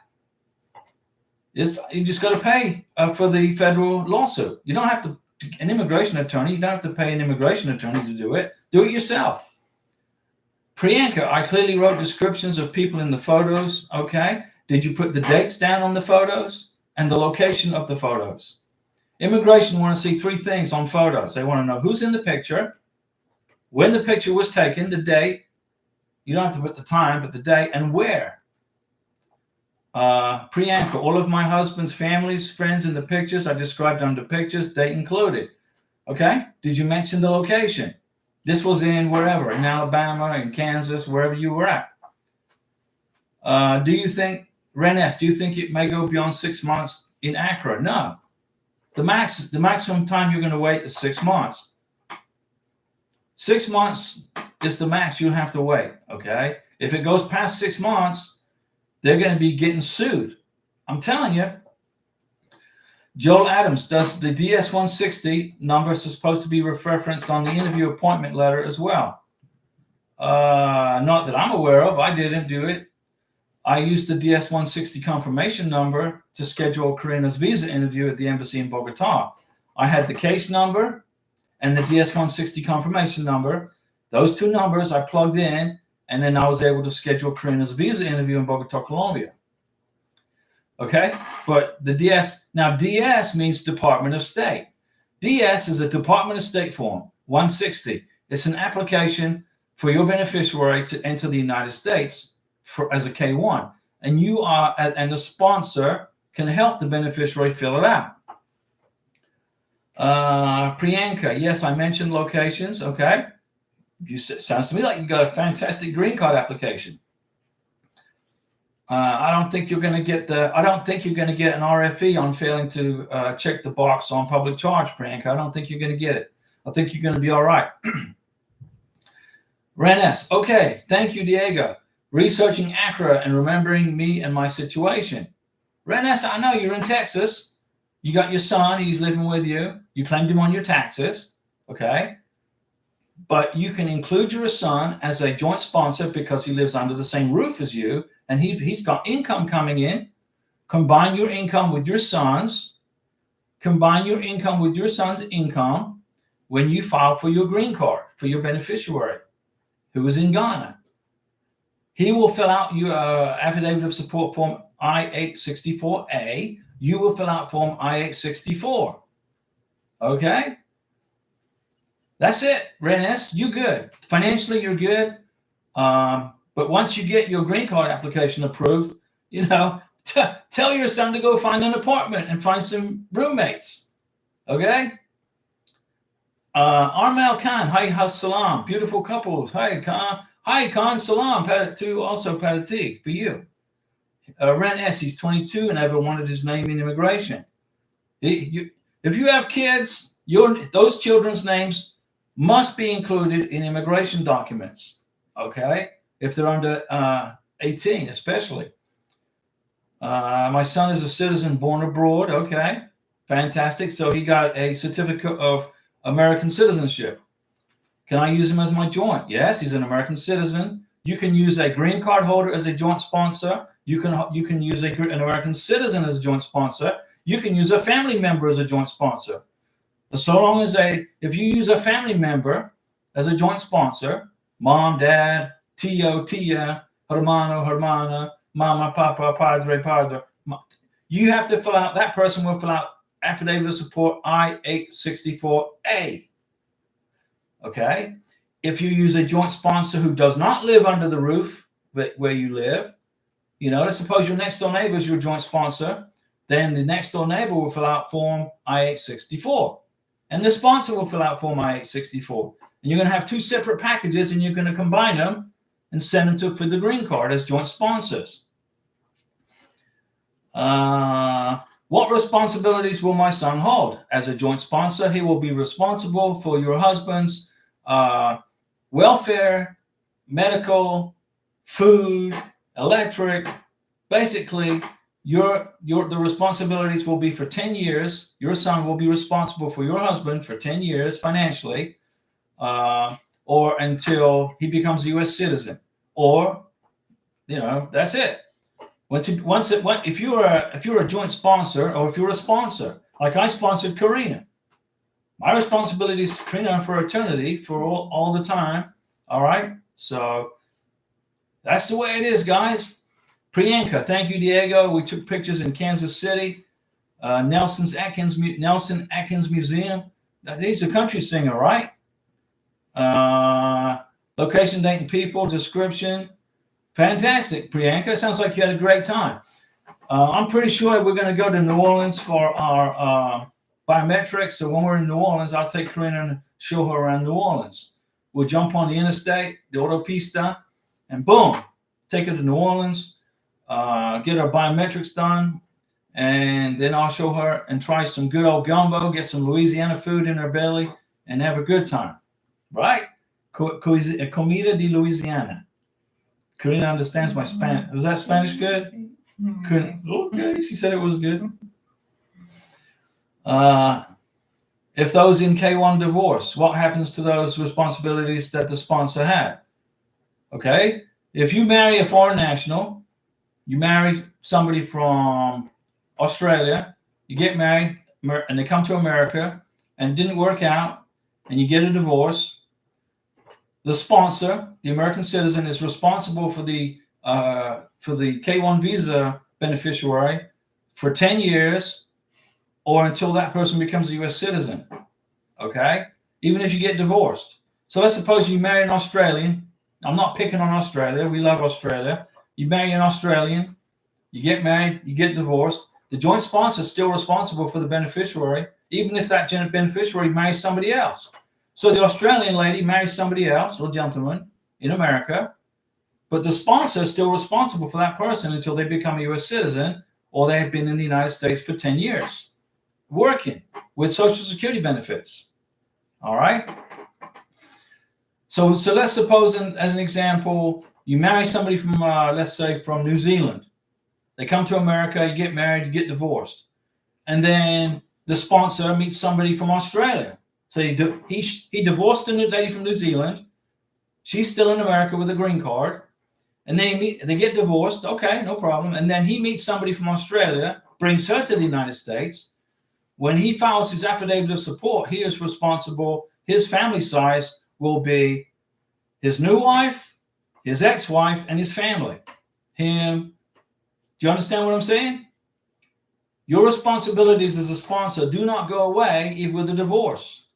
Speaker 1: You just got to pay for the federal lawsuit. You don't have to an immigration attorney. You don't have to pay an immigration attorney to do it. Do it yourself. Priyanka, I clearly wrote descriptions of people in the photos. Okay. Did you put the dates down on the photos and the location of the photos? Immigration want to see 3 things on photos. They want to know who's in the picture, when the picture was taken, the date. You don't have to put the time, but the date, and where. Priyanka, all of my husband's family's friends in the pictures I described under pictures, date included. Okay. Did you mention the location? This was in wherever, in Alabama, in Kansas, wherever you were at. Do you think it may go beyond 6 months in Accra? No. The maximum time you're going to wait is 6 months. 6 months is the max you'll have to wait. Okay. If it goes past 6 months, they're going to be getting sued. I'm telling you. Joel Adams, does the DS-160 number supposed to be referenced on the interview appointment letter as well? Not that I'm aware of. I didn't do it. I used the DS-160 confirmation number to schedule Karina's visa interview at the embassy in Bogota. I had the case number and the DS-160 confirmation number. Those 2 numbers I plugged in, and then I was able to schedule Karina's visa interview in Bogota, Colombia. Okay, but the DS means Department of State. DS is a Department of State form, 160. It's an application for your beneficiary to enter the United States as a K1, and the sponsor can help the beneficiary fill it out. Priyanka, yes, I mentioned locations. Okay, sounds to me like you got a fantastic green card application. I don't think you're going to get an RFE on failing to check the box on public charge, Priyanka. I don't think you're going to get it. I think you're going to be all right. Ren S. Okay, thank you, Diego. Researching Accra and remembering me and my situation. Ren S, I know you're in Texas. You got your son. He's living with you. You claimed him on your taxes. Okay. But you can include your son as a joint sponsor because he lives under the same roof as you, and he's got income coming in. Combine your income with your son's. Combine your income with your son's income when you file for your green card for your beneficiary who is in Ghana. He will fill out your affidavit of support form I-864A. You will fill out form I-864. Okay? That's it, Renes. You good. Financially, you're good. But once you get your green card application approved, tell your son to go find an apartment and find some roommates. Okay? Armel Khan, hi salam. Beautiful couples. Hi Khan. Hi Khan, salam. To also Padati for you. Ren S, he's 22 and ever wanted his name in immigration. If you have kids, those children's names must be included in immigration documents. Okay? If they're under 18, especially. My son is a citizen born abroad. Okay, fantastic. So he got a certificate of American citizenship. Can I use him as my joint? Yes, he's an American citizen. You can use a green card holder as a joint sponsor. You can use an American citizen as a joint sponsor. You can use a family member as a joint sponsor. So long as if you use a family member as a joint sponsor, mom, dad, tío, tía, hermano, hermana, mama, papa, padre, padre, you have to fill out, that person will fill out affidavit of support I-864A. Okay? If you use a joint sponsor who does not live under the roof where you live, let's suppose your next door neighbor is your joint sponsor, then the next door neighbor will fill out form I-864. And the sponsor will fill out form I-864. And you're going to have two separate packages, and you're going to combine them and send them for the green card as joint sponsors. What responsibilities will my son hold? As a joint sponsor, he will be responsible for your husband's welfare, medical, food, electric. Basically, the responsibilities will be for 10 years. Your son will be responsible for your husband for 10 years financially, or until he becomes a U.S. citizen, or that's it. If you're a joint sponsor, or if you're a sponsor, like I sponsored Karina, my responsibility is to Karina for eternity, for all the time. All right, so that's the way it is, guys. Priyanka, thank you, Diego. We took pictures in Kansas City, Nelson Atkins Museum. He's a country singer, right? Location, date, and people, description. Fantastic, Priyanka. Sounds like you had a great time. I'm pretty sure we're going to go to New Orleans for our biometrics. So when we're in New Orleans, I'll take Karina and show her around New Orleans. We'll jump on the interstate, the autopista, and boom, take her to New Orleans, get our biometrics done, and then I'll show her and try some good old gumbo, get some Louisiana food in her belly, and have a good time. Right? Comida de Louisiana. Karina understands my Spanish. Was that Spanish good? Okay, she said it was good. If those in K1 divorce, what happens to those responsibilities that the sponsor had? Okay, if you marry a foreign national, you marry somebody from Australia, you get married, and they come to America, and it didn't work out, and you get a divorce, the sponsor, the American citizen, is responsible for the K1 visa beneficiary for 10 years or until that person becomes a U.S. citizen. Okay? Even if you get divorced. So let's suppose you marry an Australian. I'm not picking on Australia. We love Australia. You marry an Australian. You get married. You get divorced. The joint sponsor is still responsible for the beneficiary, even if that beneficiary marries somebody else. So the Australian lady marries somebody else, or gentleman, in America, but the sponsor is still responsible for that person until they become a U.S. citizen or they have been in the United States for 10 years, working with Social Security benefits. All right? So let's suppose, as an example, you marry somebody from, let's say, from New Zealand. They come to America, you get married, you get divorced. And then the sponsor meets somebody from Australia. So he divorced a lady from New Zealand. She's still in America with a green card. And then they get divorced. Okay, no problem. And then he meets somebody from Australia, brings her to the United States. When he files his affidavit of support, he is responsible. His family size will be his new wife, his ex-wife, and his family. Him. Do you understand what I'm saying? Your responsibilities as a sponsor do not go away even with a divorce.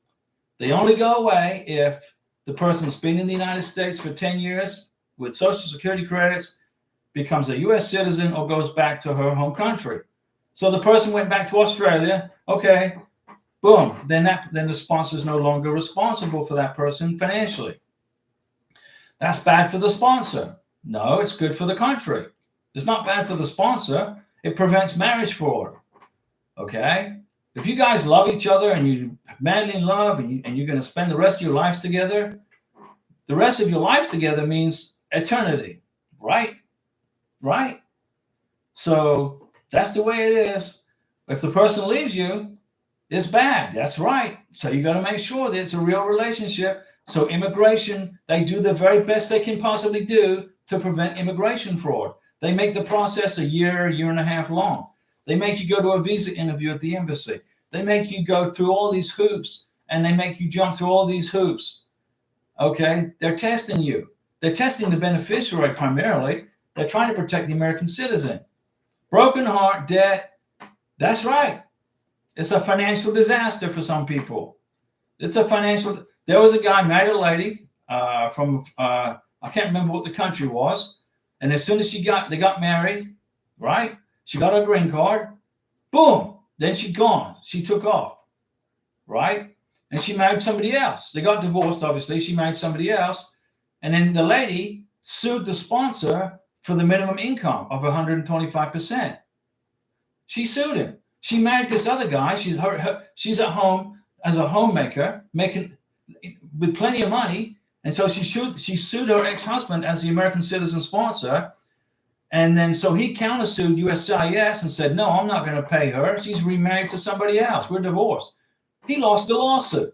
Speaker 1: They only go away if the person's been in the United States for 10 years with Social Security credits, becomes a U.S. citizen, or goes back to her home country. So the person went back to Australia. Okay, boom. Then the sponsor is no longer responsible for that person financially. That's bad for the sponsor. No, it's good for the country. It's not bad for the sponsor. It prevents marriage fraud. Okay? If you guys love each other and you're madly in love and you're going to spend the rest of your lives together, the rest of your life together means eternity, right? Right? So that's the way it is. If the person leaves you, it's bad. That's right. So you got to make sure that it's a real relationship. So immigration, they do the very best they can possibly do to prevent immigration fraud. They make the process a year and a half long. They make you go to a visa interview at the embassy. They make you go through all these hoops, and they make you jump through all these hoops. Okay? They're testing you. They're testing the beneficiary primarily. They're trying to protect the American citizen. Broken heart, debt. That's right. It's a financial disaster for some people. It's a financial. There was a guy married a lady from I can't remember what the country was, and as soon as they got married, right? She got her green card. Boom. Then she'd gone. She took off, right? And she married somebody else. They got divorced, obviously. She married somebody else, and then the lady sued the sponsor for the minimum income of 125%. She sued him. She married this other guy. She's at home as a homemaker, making with plenty of money, and so she sued her ex-husband as the American citizen sponsor, and then so he countersued USCIS and said, "No, I'm not going to pay her. She's remarried to somebody else. We're divorced." He lost the lawsuit.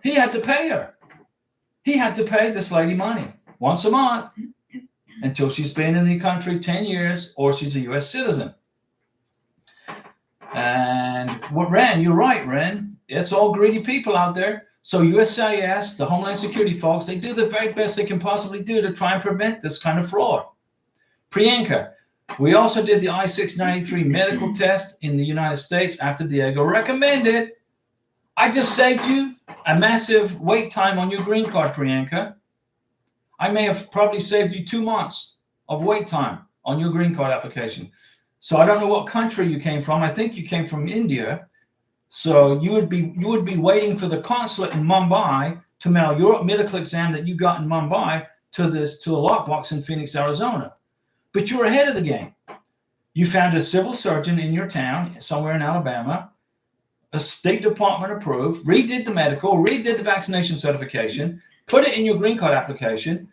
Speaker 1: He had to pay her. He had to pay this lady money once a month until she's been in the country 10 years or she's a U.S. citizen. And Ren, you're right, Ren. It's all greedy people out there. So USCIS, the Homeland Security folks, they do the very best they can possibly do to try and prevent this kind of fraud. Priyanka, we also did the I-693 medical test in the United States after Diego recommended. I just saved you a massive wait time on your green card, Priyanka. I may have probably saved you 2 months of wait time on your green card application. So I don't know what country you came from. I think you came from India. So you would be waiting for the consulate in Mumbai to mail your medical exam that you got in Mumbai to the lockbox in Phoenix, Arizona. But you're ahead of the game. You found a civil surgeon in your town, somewhere in Alabama, a State Department approved, redid the medical, redid the vaccination certification, put it in your green card application.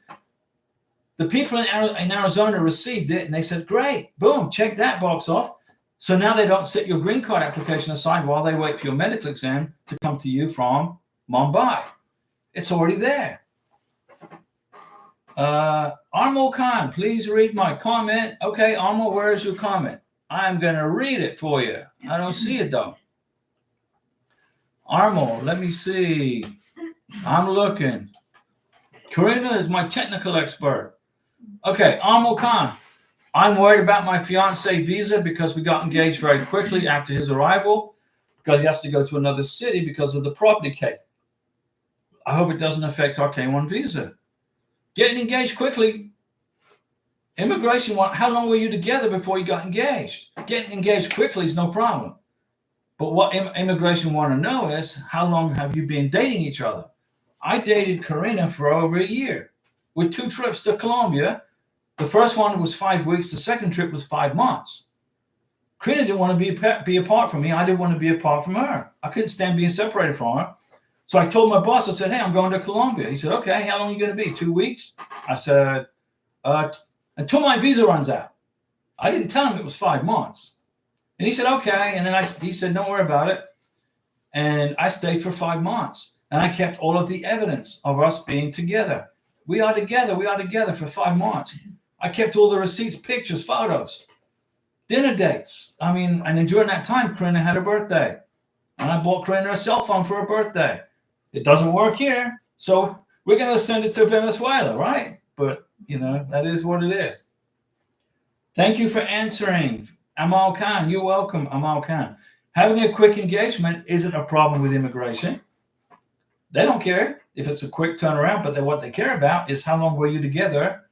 Speaker 1: The people in Arizona received it, and they said, great, boom, check that box off. So now they don't set your green card application aside while they wait for your medical exam to come to you from Mumbai. It's already there. Armo Khan, please read my comment. Okay, Armo, where is your comment? I'm going to read it for you. I don't see it, though. Armo, let me see. I'm looking. Karina is my technical expert. Okay, Armo Khan. I'm worried about my fiance visa because we got engaged very quickly after his arrival because he has to go to another city because of the property case. I hope it doesn't affect our K1 visa. Getting engaged quickly. Immigration, how long were you together before you got engaged? Getting engaged quickly is no problem. But what immigration want to know is how long have you been dating each other? I dated Karina for over a year with 2 trips to Colombia. The first one was 5 weeks. The second trip was 5 months. Karina didn't want to be apart from me. I didn't want to be apart from her. I couldn't stand being separated from her. So I told my boss, I said, hey, I'm going to Colombia. He said, okay, how long are you going to be? 2 weeks? I said, until my visa runs out. I didn't tell him it was 5 months. And he said, okay. And then he said, don't worry about it. And I stayed for 5 months. And I kept all of the evidence of us being together. We are together for 5 months. I kept all the receipts, pictures, photos, dinner dates. I mean, and then during that time, Karina had her birthday. And I bought Karina a cell phone for her birthday. It doesn't work here. So we're going to send it to Venezuela, right? But, you know, that is what it is. Thank you for answering. Amal Khan, you're welcome, Amal Khan. Having a quick engagement isn't a problem with immigration. They don't care if it's a quick turnaround, but what they care about is how long were you together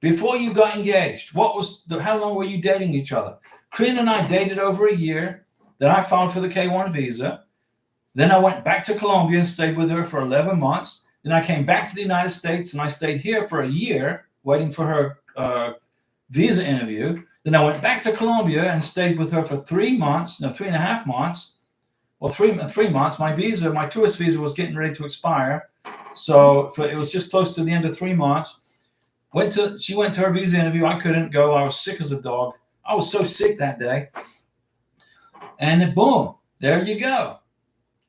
Speaker 1: before you got engaged? How long were you dating each other? Karina and I dated over a year. Then I filed for the K1 visa. Then I went back to Colombia and stayed with her for 11 months. Then I came back to the United States and I stayed here for a year waiting for her visa interview. Then I went back to Colombia and stayed with her for 3.5 months. Well, 3 months. My tourist visa was getting ready to expire. So it was just close to the end of 3 months. She went to her visa interview. I couldn't go. I was sick as a dog. I was so sick that day. And then boom, there you go.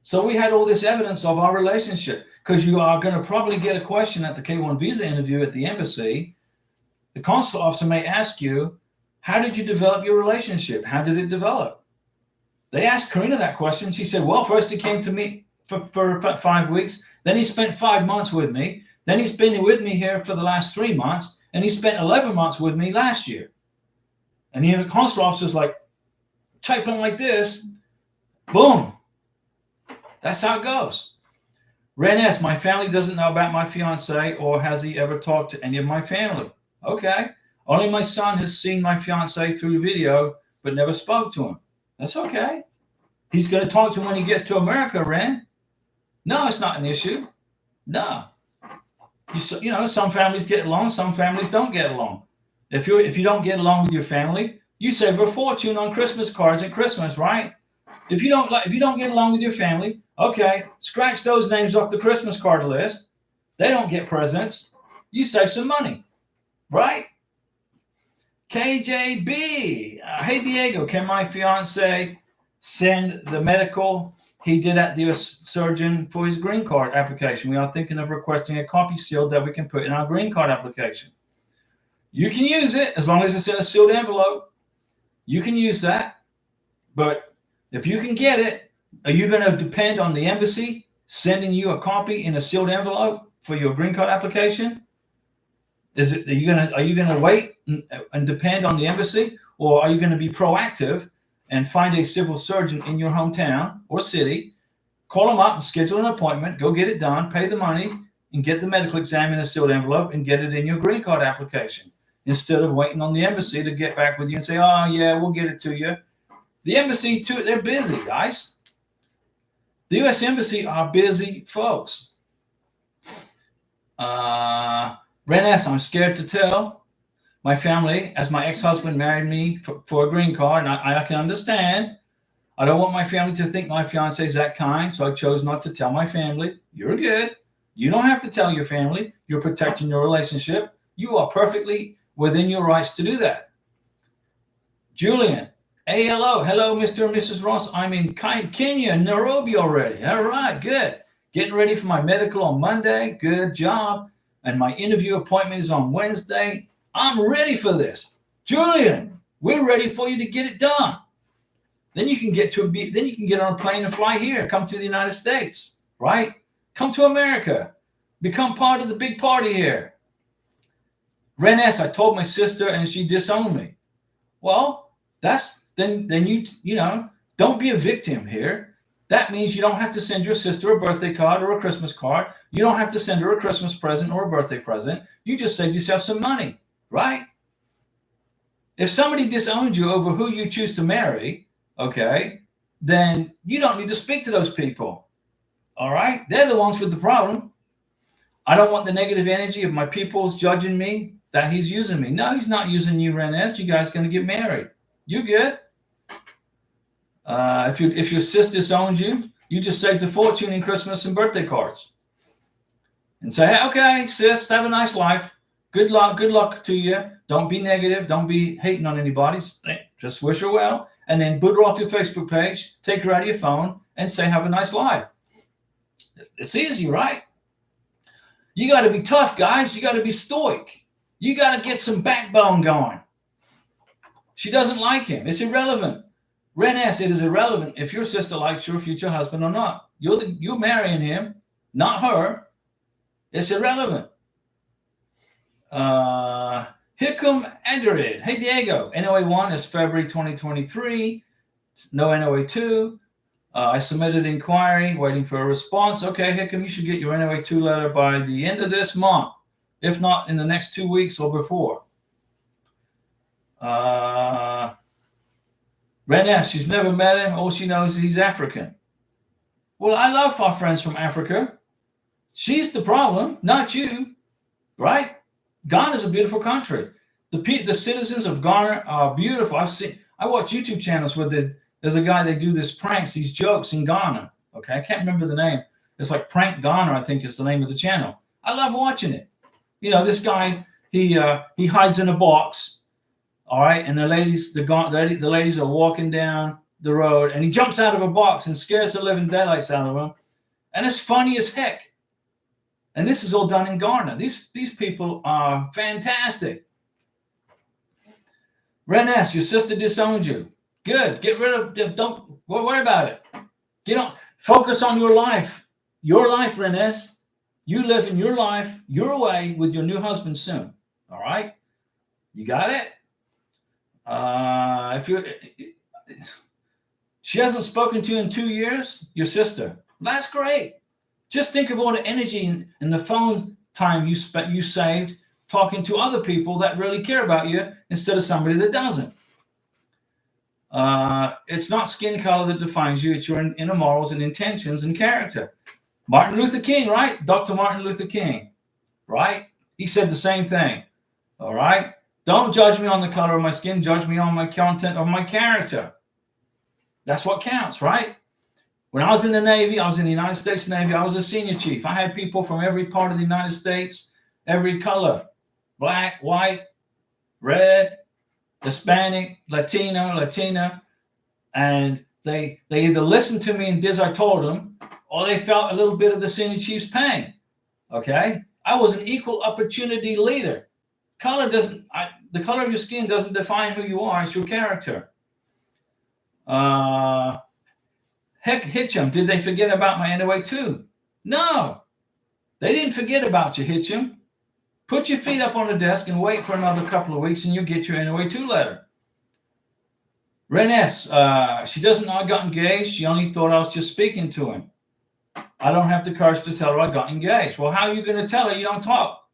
Speaker 1: So we had all this evidence of our relationship, because you are going to probably get a question at the K1 visa interview at the embassy. The consular officer may ask you, how did you develop your relationship? How did it develop? They asked Karina that question. She said, well, first he came to me for 5 weeks. Then he spent 5 months with me. Then he's been with me here for the last 3 months. And he spent 11 months with me last year. And the consular officer's like, typing like this, boom. That's how it goes. Ren S, my family doesn't know about my fiance, or has he ever talked to any of my family? Okay. Only my son has seen my fiance through video, but never spoke to him. That's okay. He's going to talk to him when he gets to America, Ren. No, it's not an issue. No. You know, some families get along, some families don't get along. If you don't get along with your family, you save a fortune on Christmas cards at Christmas, right? If you don't get along with your family, okay, scratch those names off the Christmas card list. They don't get presents. You save some money, right? KJB, hey Diego, can my fiance send the medical he did at the US surgeon for his green card application? We are thinking of requesting a copy sealed that we can put in our green card application. You can use it as long as it's in a sealed envelope. You can use that, but if you can get it, are you going to depend on the embassy sending you a copy in a sealed envelope for your green card application? Are you going to wait and depend on the embassy, or are you going to be proactive and find a civil surgeon in your hometown or city, call them up and schedule an appointment, go get it done, pay the money, and get the medical exam in a sealed envelope and get it in your green card application, instead of waiting on the embassy to get back with you and say, oh, yeah, we'll get it to you. The embassy, too, they're busy, guys. The U.S. Embassy are busy folks. Ren S., I'm scared to tell my family, as my ex-husband married me for a green card, and I can understand. I don't want my family to think my fiance is that kind, so I chose not to tell my family. You're good. You don't have to tell your family. You're protecting your relationship. You are perfectly within your rights to do that. Julian, hello, Mr. and Mrs. Ross. I'm in Kenya, Nairobi already. All right, good. Getting ready for my medical on Monday. Good job. And my interview appointment is on Wednesday. I'm ready for this. Julian, we're ready for you to get it done. Then you can get on a plane and fly here. Come to the United States, right? Come to America. Become part of the big party here. Ren S., I told my sister and she disowned me. Well, then you know, don't be a victim here. That means you don't have to send your sister a birthday card or a Christmas card. You don't have to send her a Christmas present or a birthday present. You just saved yourself some money, right? If somebody disowned you over who you choose to marry, okay, then you don't need to speak to those people. All right? They're the ones with the problem. I don't want the negative energy of my people's judging me that he's using me. No, he's not using you, Ren S. You guys are going to get married. You good? If your sis disowns you, you just saved a fortune in Christmas and birthday cards. And say, hey, okay, sis, have a nice life. Good luck to you. Don't be negative. Don't be hating on anybody. Just wish her well. and then boot her off your Facebook page, take her out of your phone, and say, have a nice life. It's easy, right? You got to be tough, guys. You got to be stoic. You got to get some backbone going. She doesn't like him. It's irrelevant. Ren S, it is irrelevant if your sister likes your future husband or not. You're marrying him, not her. It's irrelevant. Hikum Adrid. Hey, Diego. NOA1 is February 2023. No NOA2. I submitted inquiry, waiting for a response. Okay, Hikum, you should get your NOA2 letter by the end of this month, if not in the next 2 weeks or before. Ren S, she's never met him. All she knows is he's African. Well, I love our friends from Africa. She's the problem, not you, right? Ghana is a beautiful country. The citizens of Ghana are beautiful. I watch YouTube channels where there's a guy, they do this pranks, these jokes in Ghana. Okay, I can't remember the name. It's like Prank Ghana, I think is the name of the channel. I love watching it. You know, this guy, he hides in a box, all right, and the ladies are walking down the road, and he jumps out of a box and scares the living daylights out of them, and it's funny as heck. And this is all done in Ghana. These people are fantastic. Ren S, your sister disowned you. Good. Get rid of them. Don't worry about it. Focus on your life. Your life, Ren S. You live in your life, your way, with your new husband soon. All right? You got it? She hasn't spoken to you in 2 years, your sister. That's great. Just think of all the energy and the phone time you saved talking to other people that really care about you instead of somebody that doesn't. It's not skin color that defines you. It's your inner morals and intentions and character. Martin Luther King, right? Dr. Martin Luther King, right? He said the same thing. All right? Don't judge me on the color of my skin. Judge me on my content of my character. That's what counts, right? When I was in the Navy, I was in the United States Navy. I was a senior chief. I had people from every part of the United States, every color, black, white, red, Hispanic, Latino, Latina, and they either listened to me and did as I told them, or they felt a little bit of the senior chief's pain. Okay, I was an equal opportunity leader. The color of your skin doesn't define who you are. It's your character. Hitchum, did they forget about my NOA too? No, they didn't forget about you, Hitchum. Put your feet up on the desk and wait for another couple of weeks and you'll get your NOA2 letter. Ren S, she doesn't know I got engaged. She only thought I was just speaking to him. I don't have the courage to tell her I got engaged. Well, how are you going to tell her you don't talk?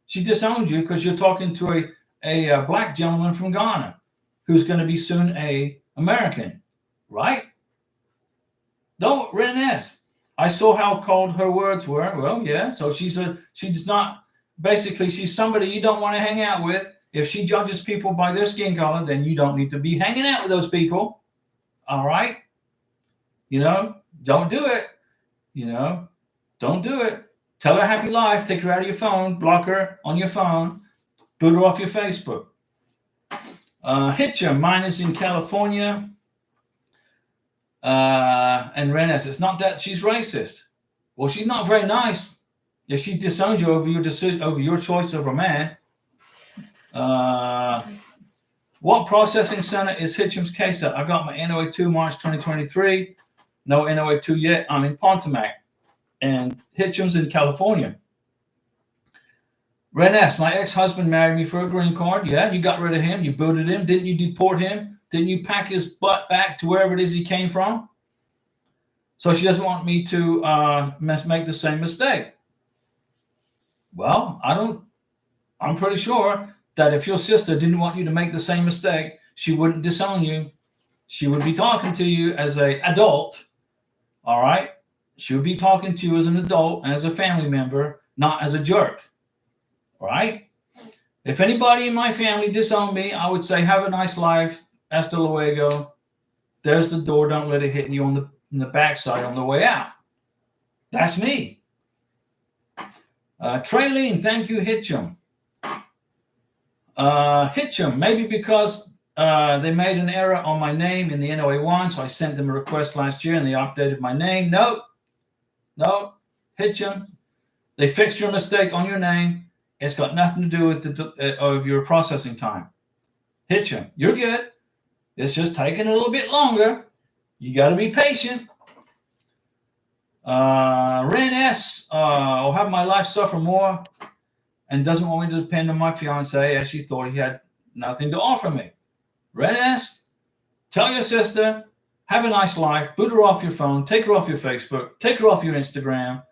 Speaker 1: She disowned you because you're talking to a black gentleman from Ghana who's going to be soon a American, right? Don't, Ren S. I saw how cold her words were. Well, yeah. So she's not, basically, she's somebody you don't want to hang out with. If she judges people by their skin color, then you don't need to be hanging out with those people. All right? Don't do it. Don't do it. Tell her happy life. Take her out of your phone. Block her on your phone. Boot her off your Facebook. Hitcher, mine is in California. And Renes, it's not that she's racist. Well, she's not very nice. If she disowns you over your decision, over your choice of a man. What processing center is Hitchum's case at? I got my NOA2 March 2023. No NOA2 yet. I'm in Pontomac. And Hitchum's in California. Renes, my ex-husband married me for a green card. Yeah, you got rid of him. You booted him. Didn't you deport him? Didn't you pack his butt back to wherever it is he came from? So she doesn't want me to make the same mistake. Well, I'm pretty sure that if your sister didn't want you to make the same mistake, she wouldn't disown you. She would be talking to you as an adult. All right? She would be talking to you as an adult and as a family member, not as a jerk. All right? If anybody in my family disowned me, I would say, have a nice life. Hasta luego. There's the door. Don't let it hit you on the backside on the way out. That's me. Traylene, thank you, Hitchum. Hitchum, maybe because They made an error on my name in the NOA1, so I sent them a request last year and they updated my name. Nope. Hitchem. They fixed your mistake on your name. It's got nothing to do with of your processing time. Hitchem. You're good. It's just taking a little bit longer. You got to be patient. Ren S. I'll have my life suffer more and doesn't want me to depend on my fiance as she thought he had nothing to offer me. Ren S. Tell your sister, have a nice life, boot her off your phone, take her off your Facebook, take her off your Instagram,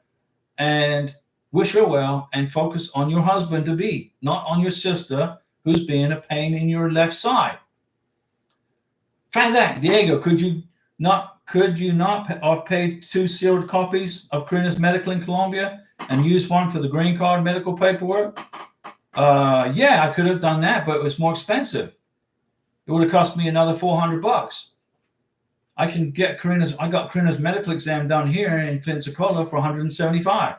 Speaker 1: and wish her well and focus on your husband-to-be, not on your sister who's being a pain in your left side. Fazak, Diego, could you not have paid 2 sealed copies of Karina's medical in Colombia and use one for the green card medical paperwork? Yeah, I could have done that, but it was more expensive. It would have cost me another $400. I got Karina's medical exam done here in Pensacola for $175.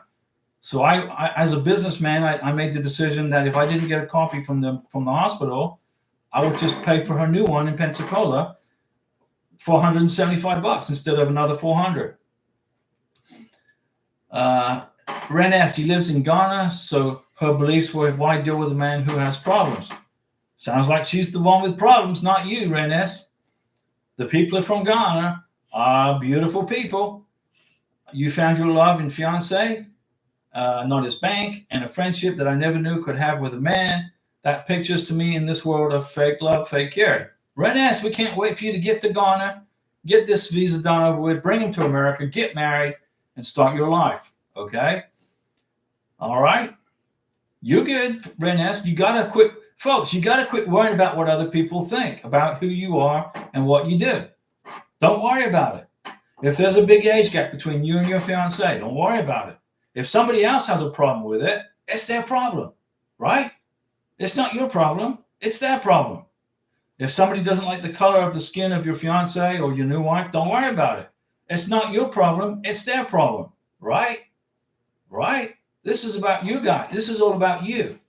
Speaker 1: So I as a businessman, I made the decision that if I didn't get a copy from the hospital, I would just pay for her new one in Pensacola for $175 instead of another $400. Ren S. He lives in Ghana, so her beliefs were, why deal with a man who has problems? Sounds like she's the one with problems, not you, Ren S. The people from Ghana are beautiful people. You found your love in fiance, not his bank, and a friendship that I never knew could have with a man. That pictures to me in this world of fake love, fake care. Ren S., we can't wait for you to get to Ghana, get this visa done over with, bring him to America, get married, and start your life. Okay? All right? You're good, Ren S. You got to quit. Folks, you got to quit worrying about what other people think about who you are and what you do. Don't worry about it. If there's a big age gap between you and your fiance, don't worry about it. If somebody else has a problem with it, it's their problem, right? It's not your problem. It's their problem. If somebody doesn't like the color of the skin of your fiance or your new wife, don't worry about it. It's not your problem. It's their problem, right? Right? This is about you guys. This is all about you.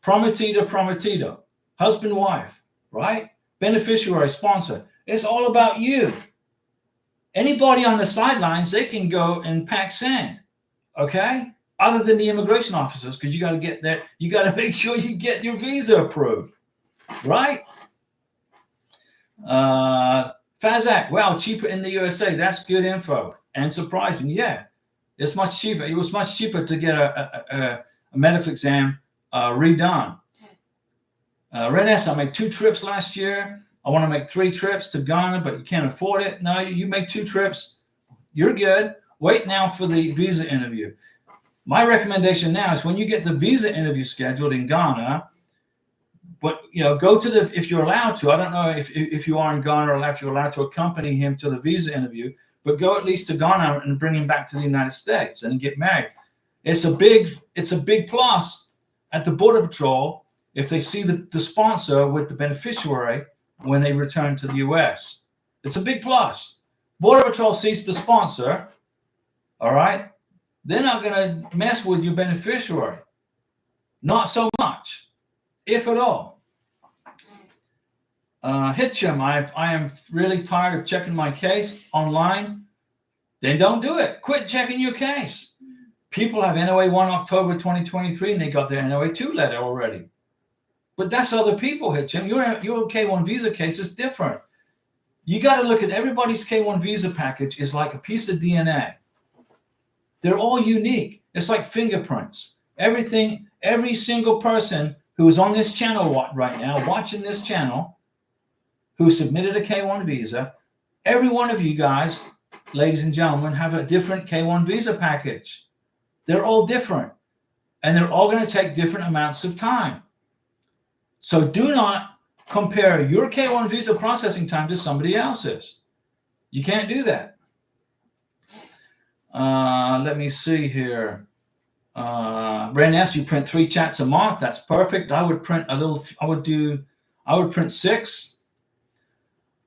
Speaker 1: Prometido, husband, wife, right? Beneficiary, sponsor. It's all about you. Anybody on the sidelines, they can go and pack sand, okay? Other than the immigration officers, because you got to get there. You got to make sure you get your visa approved, right? Fazak, wow, cheaper in the USA. That's good info and surprising. Yeah, it's much cheaper. It was much cheaper to get a medical exam redone. Ren S., I made 2 trips last year. I want to make 3 trips to Ghana, but you can't afford it. No, you make 2 trips. You're good. Wait now for the visa interview. My recommendation now is when you get the visa interview scheduled in Ghana, but go to if you're allowed to. I don't know if you are in Ghana or if you're allowed to accompany him to the visa interview, but go at least to Ghana and bring him back to the United States and get married. It's a big plus at the Border Patrol if they see the sponsor with the beneficiary when they return to the U.S. It's a big plus. Border Patrol sees the sponsor, all right? They're not going to mess with your beneficiary. Not so much, if at all. Hitchem, I am really tired of checking my case online. Then don't do it. Quit checking your case. People have NOA 1 October 2023 and they got their NOA 2 letter already. But that's other people, Hitchem. Your K1 visa case is different. You got to look at everybody's K1 visa package is like a piece of DNA. They're all unique. It's like fingerprints. Everything, every single person who is on this channel right now, watching this channel, who submitted a K1 visa, every one of you guys, ladies and gentlemen, have a different K1 visa package. They're all different. And they're all going to take different amounts of time. So do not compare your K1 visa processing time to somebody else's. You can't do that. Let me see here. Ren S., you print 3 chats a month. That's perfect. I would print I would print 6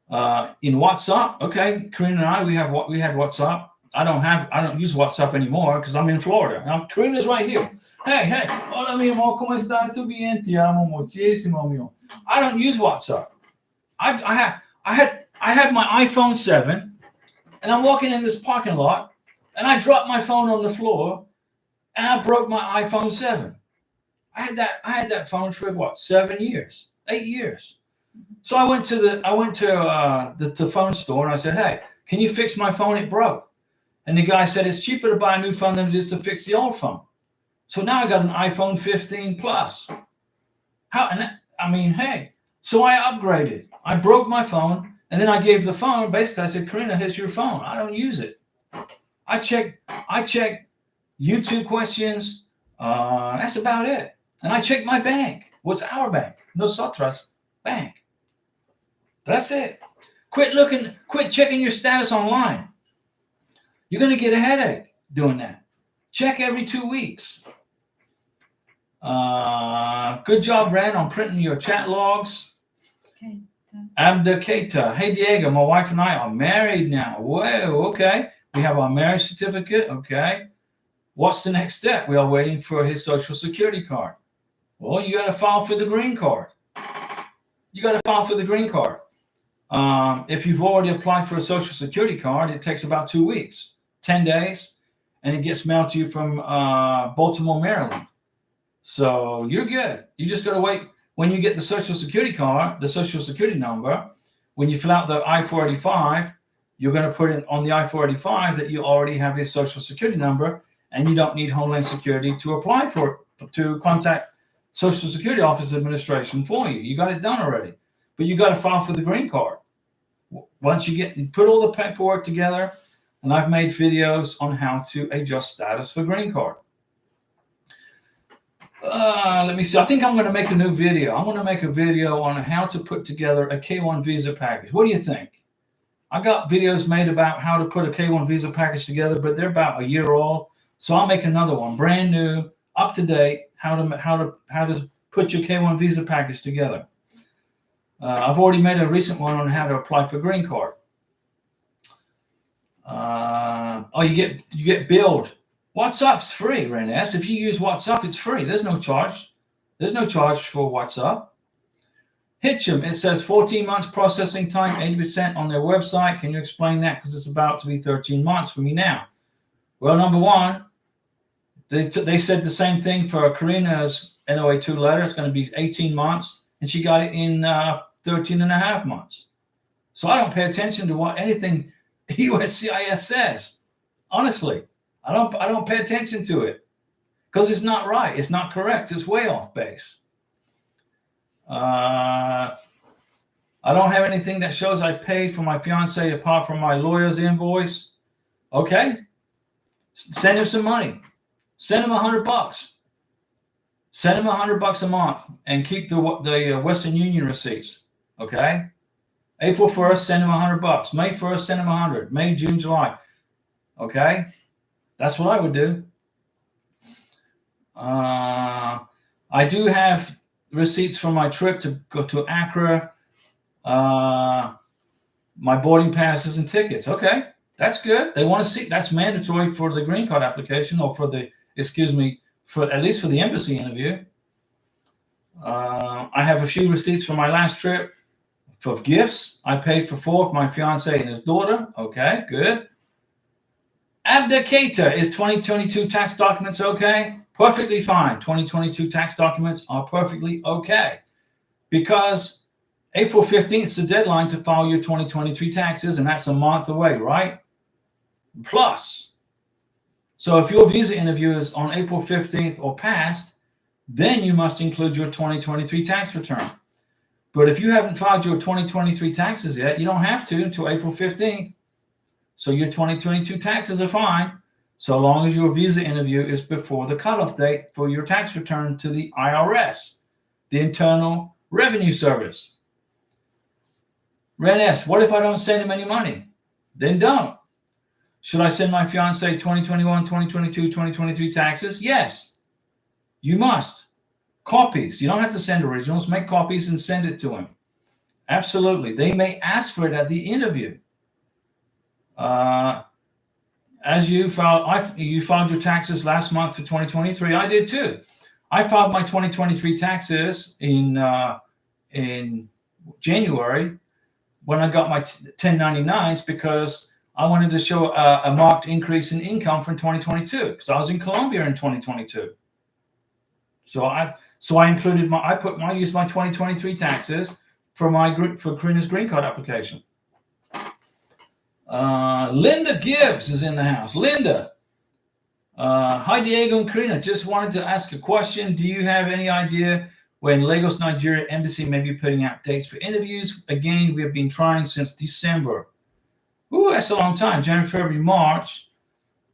Speaker 1: in WhatsApp. Okay, Karina and I, we had WhatsApp. I don't use WhatsApp anymore because I'm in Florida. Now Karina's right here. Hey, hola mi amor, ¿cómo estás? Tú bien? Te amo muchísimo, amigo. I don't use WhatsApp. I had my iPhone 7, and I'm walking in this parking lot, and I dropped my phone on the floor, and I broke my iPhone 7. I had that phone for what, 7 years, 8 years. So I went to the phone store, and I said, "Hey, can you fix my phone? It broke." And the guy said, "It's cheaper to buy a new phone than it is to fix the old phone." So now I got an iPhone 15 Plus. Hey, so I upgraded. I broke my phone, and then I gave the phone. Basically, I said, "Karina, here's your phone. I don't use it. I check YouTube questions. That's about it. And I check my bank. What's our bank? Nosotros Bank. That's it. Quit checking your status online. You're going to get a headache doing that. Check every 2 weeks. Good job, Ren, on printing your chat logs. Okay. Abdicata. Hey, Diego, my wife and I are married now. Whoa, okay. We have our marriage certificate. Okay. What's the next step? We are waiting for his social security card. Well, you got to file for the green card. If you've already applied for a social security card, it takes about 2 weeks, 10 days, and it gets mailed to you from Baltimore, Maryland. So you're good. You just got to wait. When you get the social security card, the social security number, when you fill out the I-485, you're going to put in on the I-485 that you already have his social security number, and you don't need Homeland Security to apply for it, to contact Social Security Office Administration for you. You got it done already. But you got to file for the green card. Once you put all the paperwork together, and I've made videos on how to adjust status for green card. Let me see. I think I'm going to make a new video. I'm going to make a video on how to put together a K1 visa package. What do you think? I got videos made about how to put a K1 visa package together, but they're about a year old. So I'll make another one, brand new, up to date, how to put your K1 visa package together. I've already made a recent one on how to apply for green card. You get billed. WhatsApp's free, Renes. If you use WhatsApp, it's free. There's no charge. There's no charge for WhatsApp. Hitchem, it says 14 months processing time, 80% on their website. Can you explain that? Because it's about to be 13 months for me now. Well, number one, they said the same thing for Karina's NOA2 letter. It's going to be 18 months, and she got it in 13 and a half months. So I don't pay attention to what anything USCIS says. Honestly, I don't pay attention to it because it's not right. It's not correct. It's way off base. I don't have anything that shows I paid for my fiance apart from my lawyer's invoice. Okay, send him some money. Send him $100. Send him $100 a month and keep the Western Union receipts. Okay. April 1st, send him $100. May 1st, send him $100. May, June, July. Okay. That's what I would do. I do have receipts for my trip to go to Accra. My boarding passes and tickets. Okay. That's good. They want to see. That's mandatory for the green card application, or for at least for the embassy interview. I have a few receipts from my last trip for gifts. I paid for 4 of my fiance and his daughter. Okay, good. Abdicata, is 2022 tax documents okay? Perfectly fine. 2022 tax documents are perfectly okay, because April 15th is the deadline to file your 2023 taxes, and that's a month away, right? Plus. So if your visa interview is on April 15th or past, then you must include your 2023 tax return. But if you haven't filed your 2023 taxes yet, you don't have to until April 15th. So your 2022 taxes are fine, so long as your visa interview is before the cutoff date for your tax return to the IRS, the Internal Revenue Service. Ren S., what if I don't send him any money? Then don't. Should I send my fiance 2021, 2022, 2023 taxes? Yes, you must. Copies. You don't have to send originals. Make copies and send it to him. Absolutely. They may ask for it at the interview. As you filed your taxes last month for 2023. I did too. I filed my 2023 taxes in January. when I got my 1099s because I wanted to show a marked increase in income from 2022 because I was in Colombia in 2022. So I included I used my 2023 taxes for Karina's green card application. Linda Gibbs is in the house. Linda, hi Diego and Karina. Just wanted to ask a question. Do you have any idea when Lagos, Nigeria embassy may be putting out dates for interviews? Again, we have been trying since December. Ooh, that's a long time. January, February, March.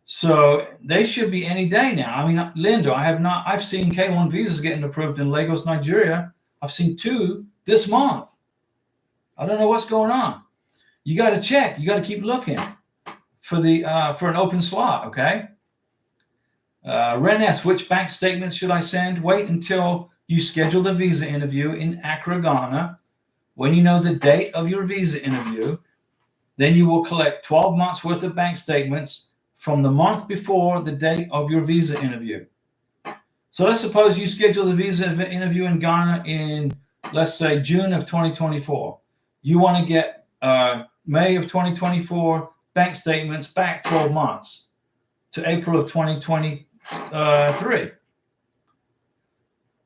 Speaker 1: So they should be any day now. I mean, Linda, I've seen K1 visas getting approved in Lagos, Nigeria. I've seen 2 this month. I don't know what's going on. You got to check. You got to keep looking for an open slot, okay? Renes, which bank statements should I send? Wait until you schedule the visa interview in Accra, Ghana. When you know the date of your visa interview, then you will collect 12 months worth of bank statements from the month before the date of your visa interview. So let's suppose you schedule the visa interview in Ghana in, let's say, June of 2024. You want to get May of 2024 bank statements back 12 months to April of 2023.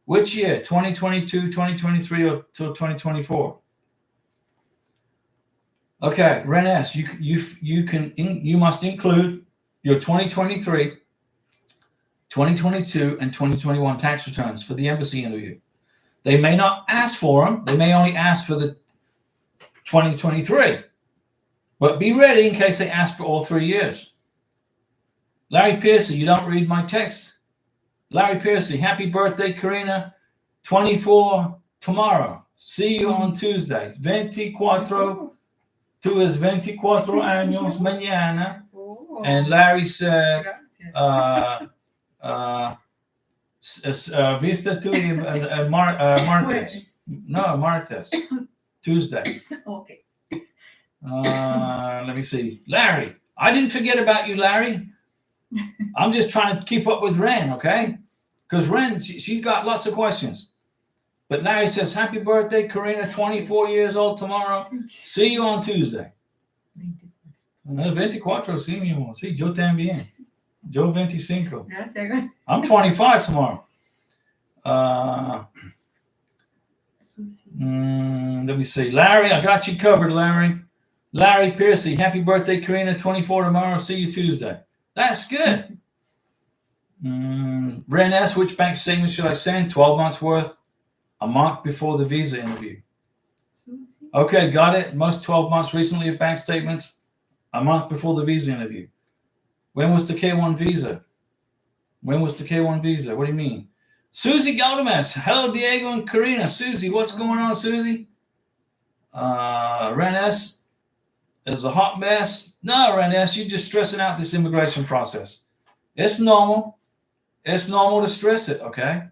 Speaker 1: Which year? 2022, 2023, or till 2024? Okay, Renes, you must include your 2023, 2022, and 2021 tax returns for the embassy interview. They may not ask for them. They may only ask for the 2023. But be ready in case they ask for all 3 years. Larry Piercy, you don't read my text. Larry Piercy, happy birthday, Karina. 24 tomorrow. See you on Tuesday. 24. Tú es 24 años mañana. And Larry said, vista tú martes. No, martes. Tuesday.
Speaker 2: Okay.
Speaker 1: Let me see. Larry, I didn't forget about you, Larry. I'm just trying to keep up with Ren, okay? Because Ren, she's got lots of questions. But Larry says, happy birthday, Karina, 24 years old tomorrow. See you on Tuesday. 24, sí, mi amor. Sí, yo también. Yo 25. I'm 25 tomorrow. Let me see. Larry, I got you covered, Larry. Larry Piercy, happy birthday, Karina, 24 tomorrow. See you Tuesday. That's good. Ren S., which bank statement should I send? 12 months worth, a month before the visa interview. Okay, got it. Most 12 months recently of bank statements, a month before the visa interview. When was the K1 visa? When was the K1 visa? What do you mean? Susie Galdames. Hello, Diego and Karina. Susie, what's going on, Susie? Ren S. is a hot mess. No, Ren S., you're just stressing out this immigration process. It's normal. It's normal to stress it, okay?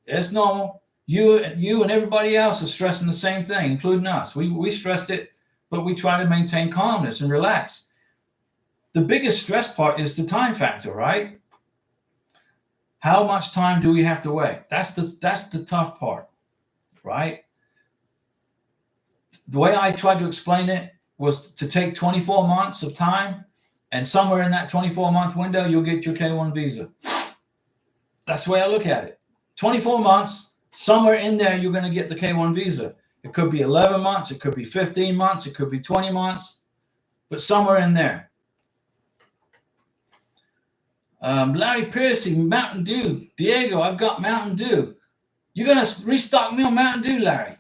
Speaker 1: It's normal. You and everybody else is stressing the same thing, including us. We stressed it, but we try to maintain calmness and relax. The biggest stress part is the time factor, right? How much time do we have to wait? That's the tough part, right? The way I tried to explain it was to take 24 months of time, and somewhere in that 24-month window, you'll get your K1 visa. That's the way I look at it. 24 months, somewhere in there, you're going to get the K1 visa. It could be 11 months. It could be 15 months. It could be 20 months, but somewhere in there. Larry Piercy, Mountain Dew. Diego, I've got Mountain Dew. You're going to restock me on Mountain Dew, Larry?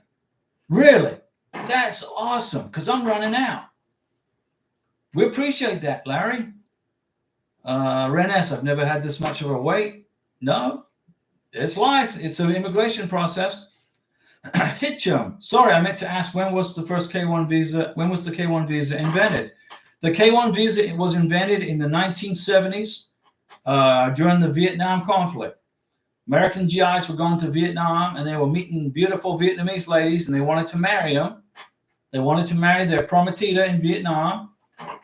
Speaker 1: Really? That's awesome, because I'm running out. We appreciate that, Larry. Ren S., I've never had this much of a wait. No, it's life. It's an immigration process. Hitchum. Sorry, I meant to ask, when was the first K1 visa? When was the K1 visa invented? The K1 visa was invented in the 1970s during the Vietnam conflict. American GIs were going to Vietnam, and they were meeting beautiful Vietnamese ladies, and they wanted to marry them. They wanted to marry their prometida in Vietnam,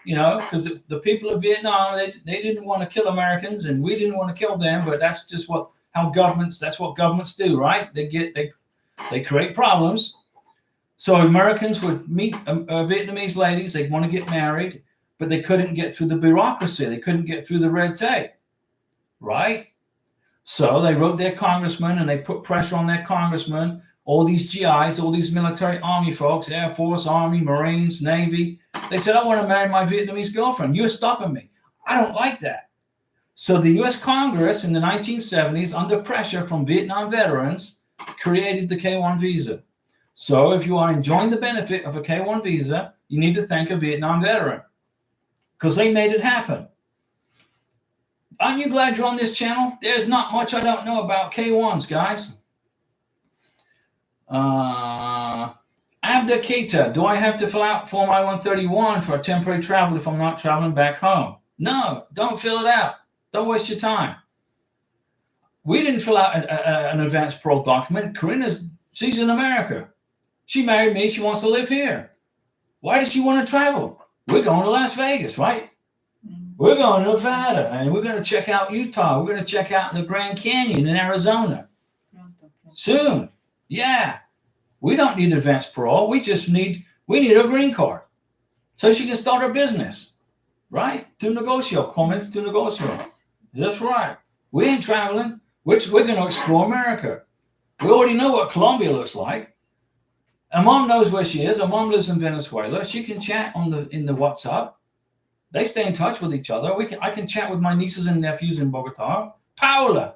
Speaker 1: you know, because the people of Vietnam, they didn't want to kill Americans, and we didn't want to kill them, but that's just that's what governments do, right? They create problems. So Americans would meet Vietnamese ladies. They'd want to get married, but they couldn't get through the bureaucracy. They couldn't get through the red tape, right? So they wrote their congressman and they put pressure on their congressman, all these GIs, all these military army folks, Air Force, Army, Marines, Navy. They said, I want to marry my Vietnamese girlfriend. You're stopping me. I don't like that. So the US Congress in the 1970s, under pressure from Vietnam veterans, created the K-1 visa. So if you are enjoying the benefit of a K-1 visa, you need to thank a Vietnam veteran because they made it happen. Aren't you glad you're on this channel? There's not much I don't know about K-1s, guys. Abda Keita, do I have to fill out Form I-131 for a temporary travel if I'm not traveling back home? No, don't fill it out. Don't waste your time. We didn't fill out an advance parole document. She's in America. She married me. She wants to live here. Why does she want to travel? We're going to Las Vegas, right? We're going to Nevada, and we're going to check out Utah. We're going to check out the Grand Canyon in Arizona soon. Yeah. We don't need advance parole. We need a green card so she can start her business, right? To negotiate. Comments to negotiate. That's right. We ain't traveling. We're going to explore America. We already know what Colombia looks like. Her mom knows where she is. Her mom lives in Venezuela. She can chat in the WhatsApp. They stay in touch with each other. I can chat with my nieces and nephews in Bogota. Paula,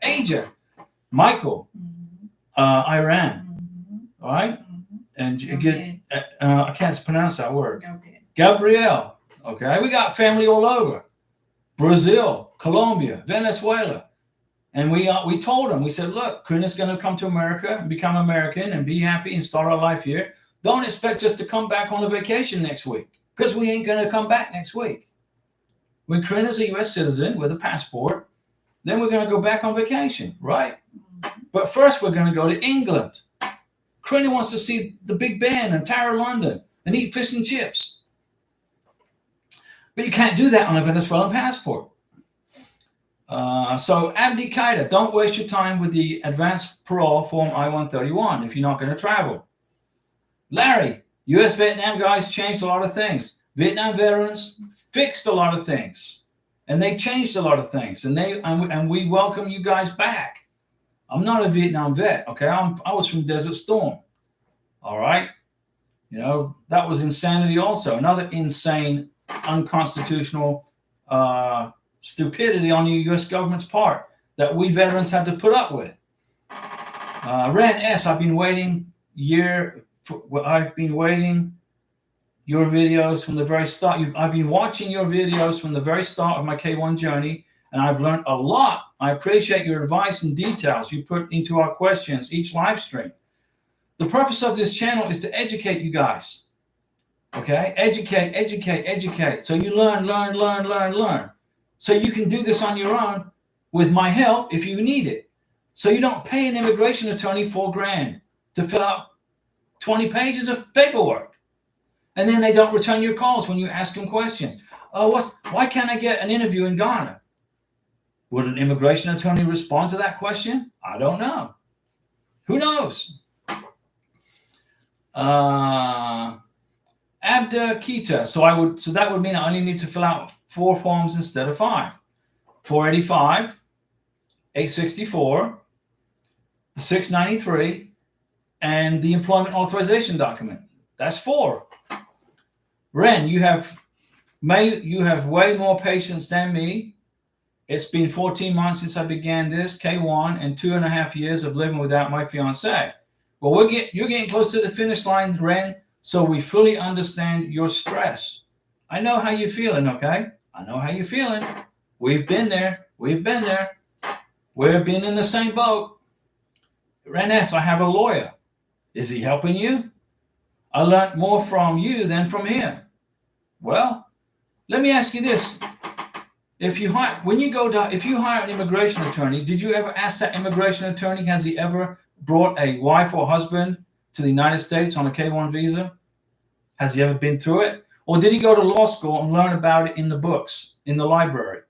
Speaker 1: Asia, Michael, Iran, all right? And I can't pronounce that word. Okay. Gabrielle, okay? We got family all over. Brazil, Colombia, Venezuela. And we told them, we said, look, Karina's going to come to America and become American and be happy and start our life here. Don't expect us to come back on a vacation next week because we ain't going to come back next week. When Karina's a U.S. citizen with a passport, then we're going to go back on vacation, right? But first, we're going to go to England. Karina wants to see the Big Ben and Tower of London and eat fish and chips. But you can't do that on a Venezuelan passport. So Abdi Qaeda, don't waste your time with the advanced parole form I-131 if you're not going to travel. Larry, U.S. Vietnam guys changed a lot of things. Vietnam veterans fixed a lot of things, and they changed a lot of things, and we welcome you guys back. I'm not a Vietnam vet, okay? I was from Desert Storm, all right? You know, that was insanity also. Another insane, unconstitutional stupidity on the U.S. government's part that we veterans had to put up with. Ren S., I've been waiting your videos from the very start. I've been watching your videos from the very start of my K-1 journey, and I've learned a lot. I appreciate your advice and details you put into our questions each live stream. The purpose of this channel is to educate you guys. Okay? Educate. So you learn. So you can do this on your own with my help if you need it. So you don't pay an immigration attorney $4,000 to fill out 20 pages of paperwork. And then they don't return your calls when you ask them questions. Why can't I get an interview in Ghana? Would an immigration attorney respond to that question? I don't know. Who knows? Abda Keita. So that would mean I only need to fill out 4 forms instead of 5. 485, 864, 693, and the employment authorization document. That's 4. Ren, you have way more patience than me. It's been 14 months since I began this K-1 and 2.5 years of living without my fiance. Well, you're getting close to the finish line, Ren, so we fully understand your stress. I know how you're feeling, okay? I know how you're feeling. We've been there. We've been in the same boat. Ren S., I have a lawyer. Is he helping you? I learned more from you than from him. Well, let me ask you this. If you hire an immigration attorney, did you ever ask that immigration attorney, has he ever brought a wife or husband to the United States on a K-1 visa? Has he ever been through it? Or did he go to law school and learn about it in the books, in the library?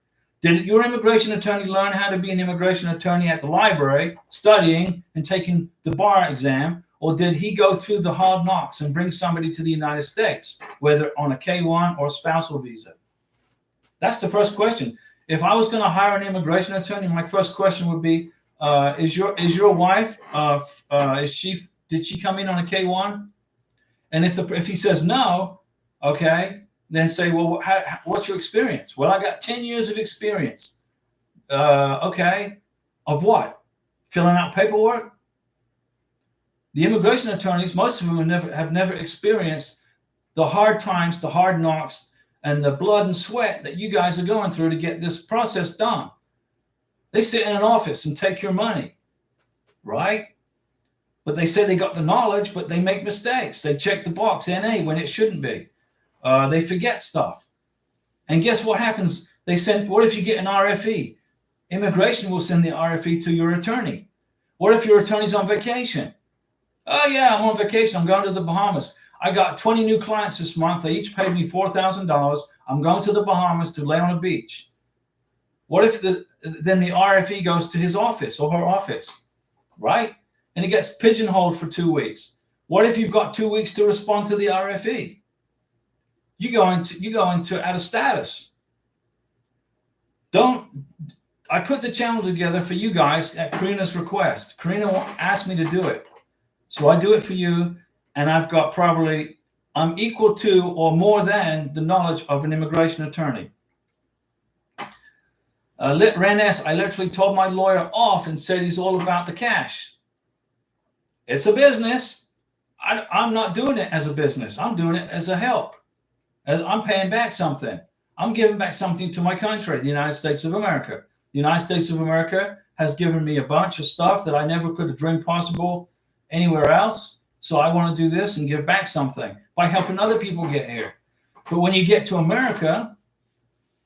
Speaker 1: Did your immigration attorney learn how to be an immigration attorney at the library, studying and taking the bar exam? or did he go through the hard knocks and bring somebody to the United States, whether on a K-1 or spousal visa? That's the first question. If I was going to hire an immigration attorney, my first question would be, is your wife, did she come in on a K-1? And if he says no, okay, then say, well, what's your experience? Well, I got 10 years of experience. Okay, of what? Filling out paperwork? The immigration attorneys, most of them have never experienced the hard times, the hard knocks, and the blood and sweat that you guys are going through to get this process done. They sit in an office and take your money, right? But they say they got the knowledge, but they make mistakes. They check the box, NA, when it shouldn't be. They forget stuff. And guess what happens? They send, what if you get an RFE? Immigration will send the RFE to your attorney. What if your attorney's on vacation? Oh yeah, I'm on vacation. I'm going to the Bahamas. I got 20 new clients this month. They each paid me $4,000. I'm going to the Bahamas to lay on a beach. What if then the RFE goes to his office or her office, right? And it gets pigeonholed for 2 weeks. What if you've got 2 weeks to respond to the RFE? You go into out of status. I put the channel together for you guys at Karina's request. Karina asked me to do it. So I do it for you. And I've got I'm equal to or more than the knowledge of an immigration attorney. Ren S, I literally told my lawyer off and said he's all about the cash. It's a business. I'm not doing it as a business. I'm doing it as a help. I'm paying back something. I'm giving back something to my country, the United States of America. The United States of America has given me a bunch of stuff that I never could have dreamed possible anywhere else. So I want to do this and give back something by helping other people get here. But when you get to America,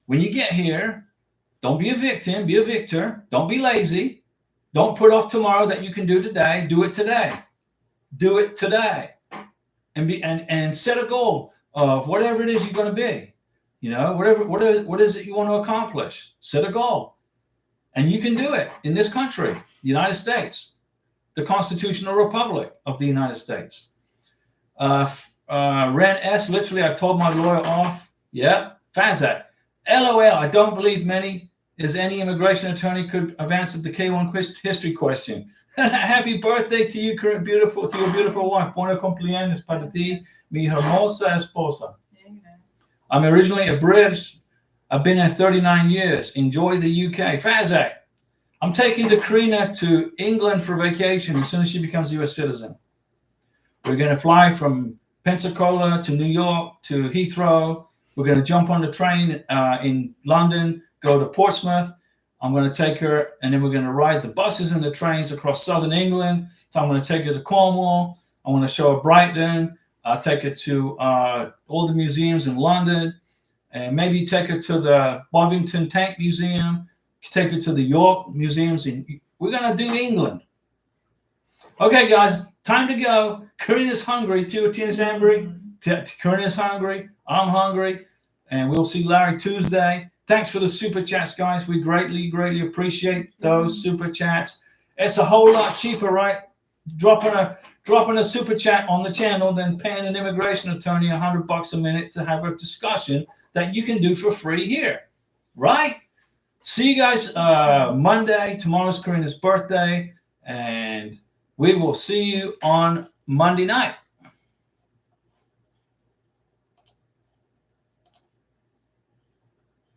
Speaker 1: when you get here, don't be a victim, be a victor. Don't be lazy. Don't put off tomorrow that you can do today. Do it today. Do it today. And set a goal of whatever it is you're going to be. You know, what is it you want to accomplish? Set a goal. And you can do it in this country, the United States. The constitutional republic of the United States. Ren S, literally, I told my lawyer off. Yeah. Fazak, LOL, I don't believe any immigration attorney could have answered the K1 history question. Happy birthday to you, to your beautiful wife. Buenos cumpleaños para ti, mi hermosa esposa. I'm originally a British. I've been here 39 years. Enjoy the UK. Fazak, I'm taking Karina to England for vacation as soon as she becomes a U.S. citizen. We're going to fly from Pensacola to New York to Heathrow. We're going to jump on the train in London, go to Portsmouth. I'm going to take her, and then we're going to ride the buses and the trains across southern England. So I'm going to take her to Cornwall. I want to show her Brighton. I'll take her to all the museums in London, and maybe take her to the Bovington Tank Museum. Take her to the York museums. We're going to do England. Okay, guys, time to go. Karina's hungry too. Tina's hungry. Karina's hungry. I'm hungry. And we'll see Larry Tuesday. Thanks for the super chats, guys. We greatly, greatly appreciate those super chats. It's a whole lot cheaper, right? Dropping a super chat on the channel than paying an immigration attorney $100 a minute to have a discussion that you can do for free here, right? See you guys Monday. Tomorrow's Karina's birthday, and we will see you on Monday night.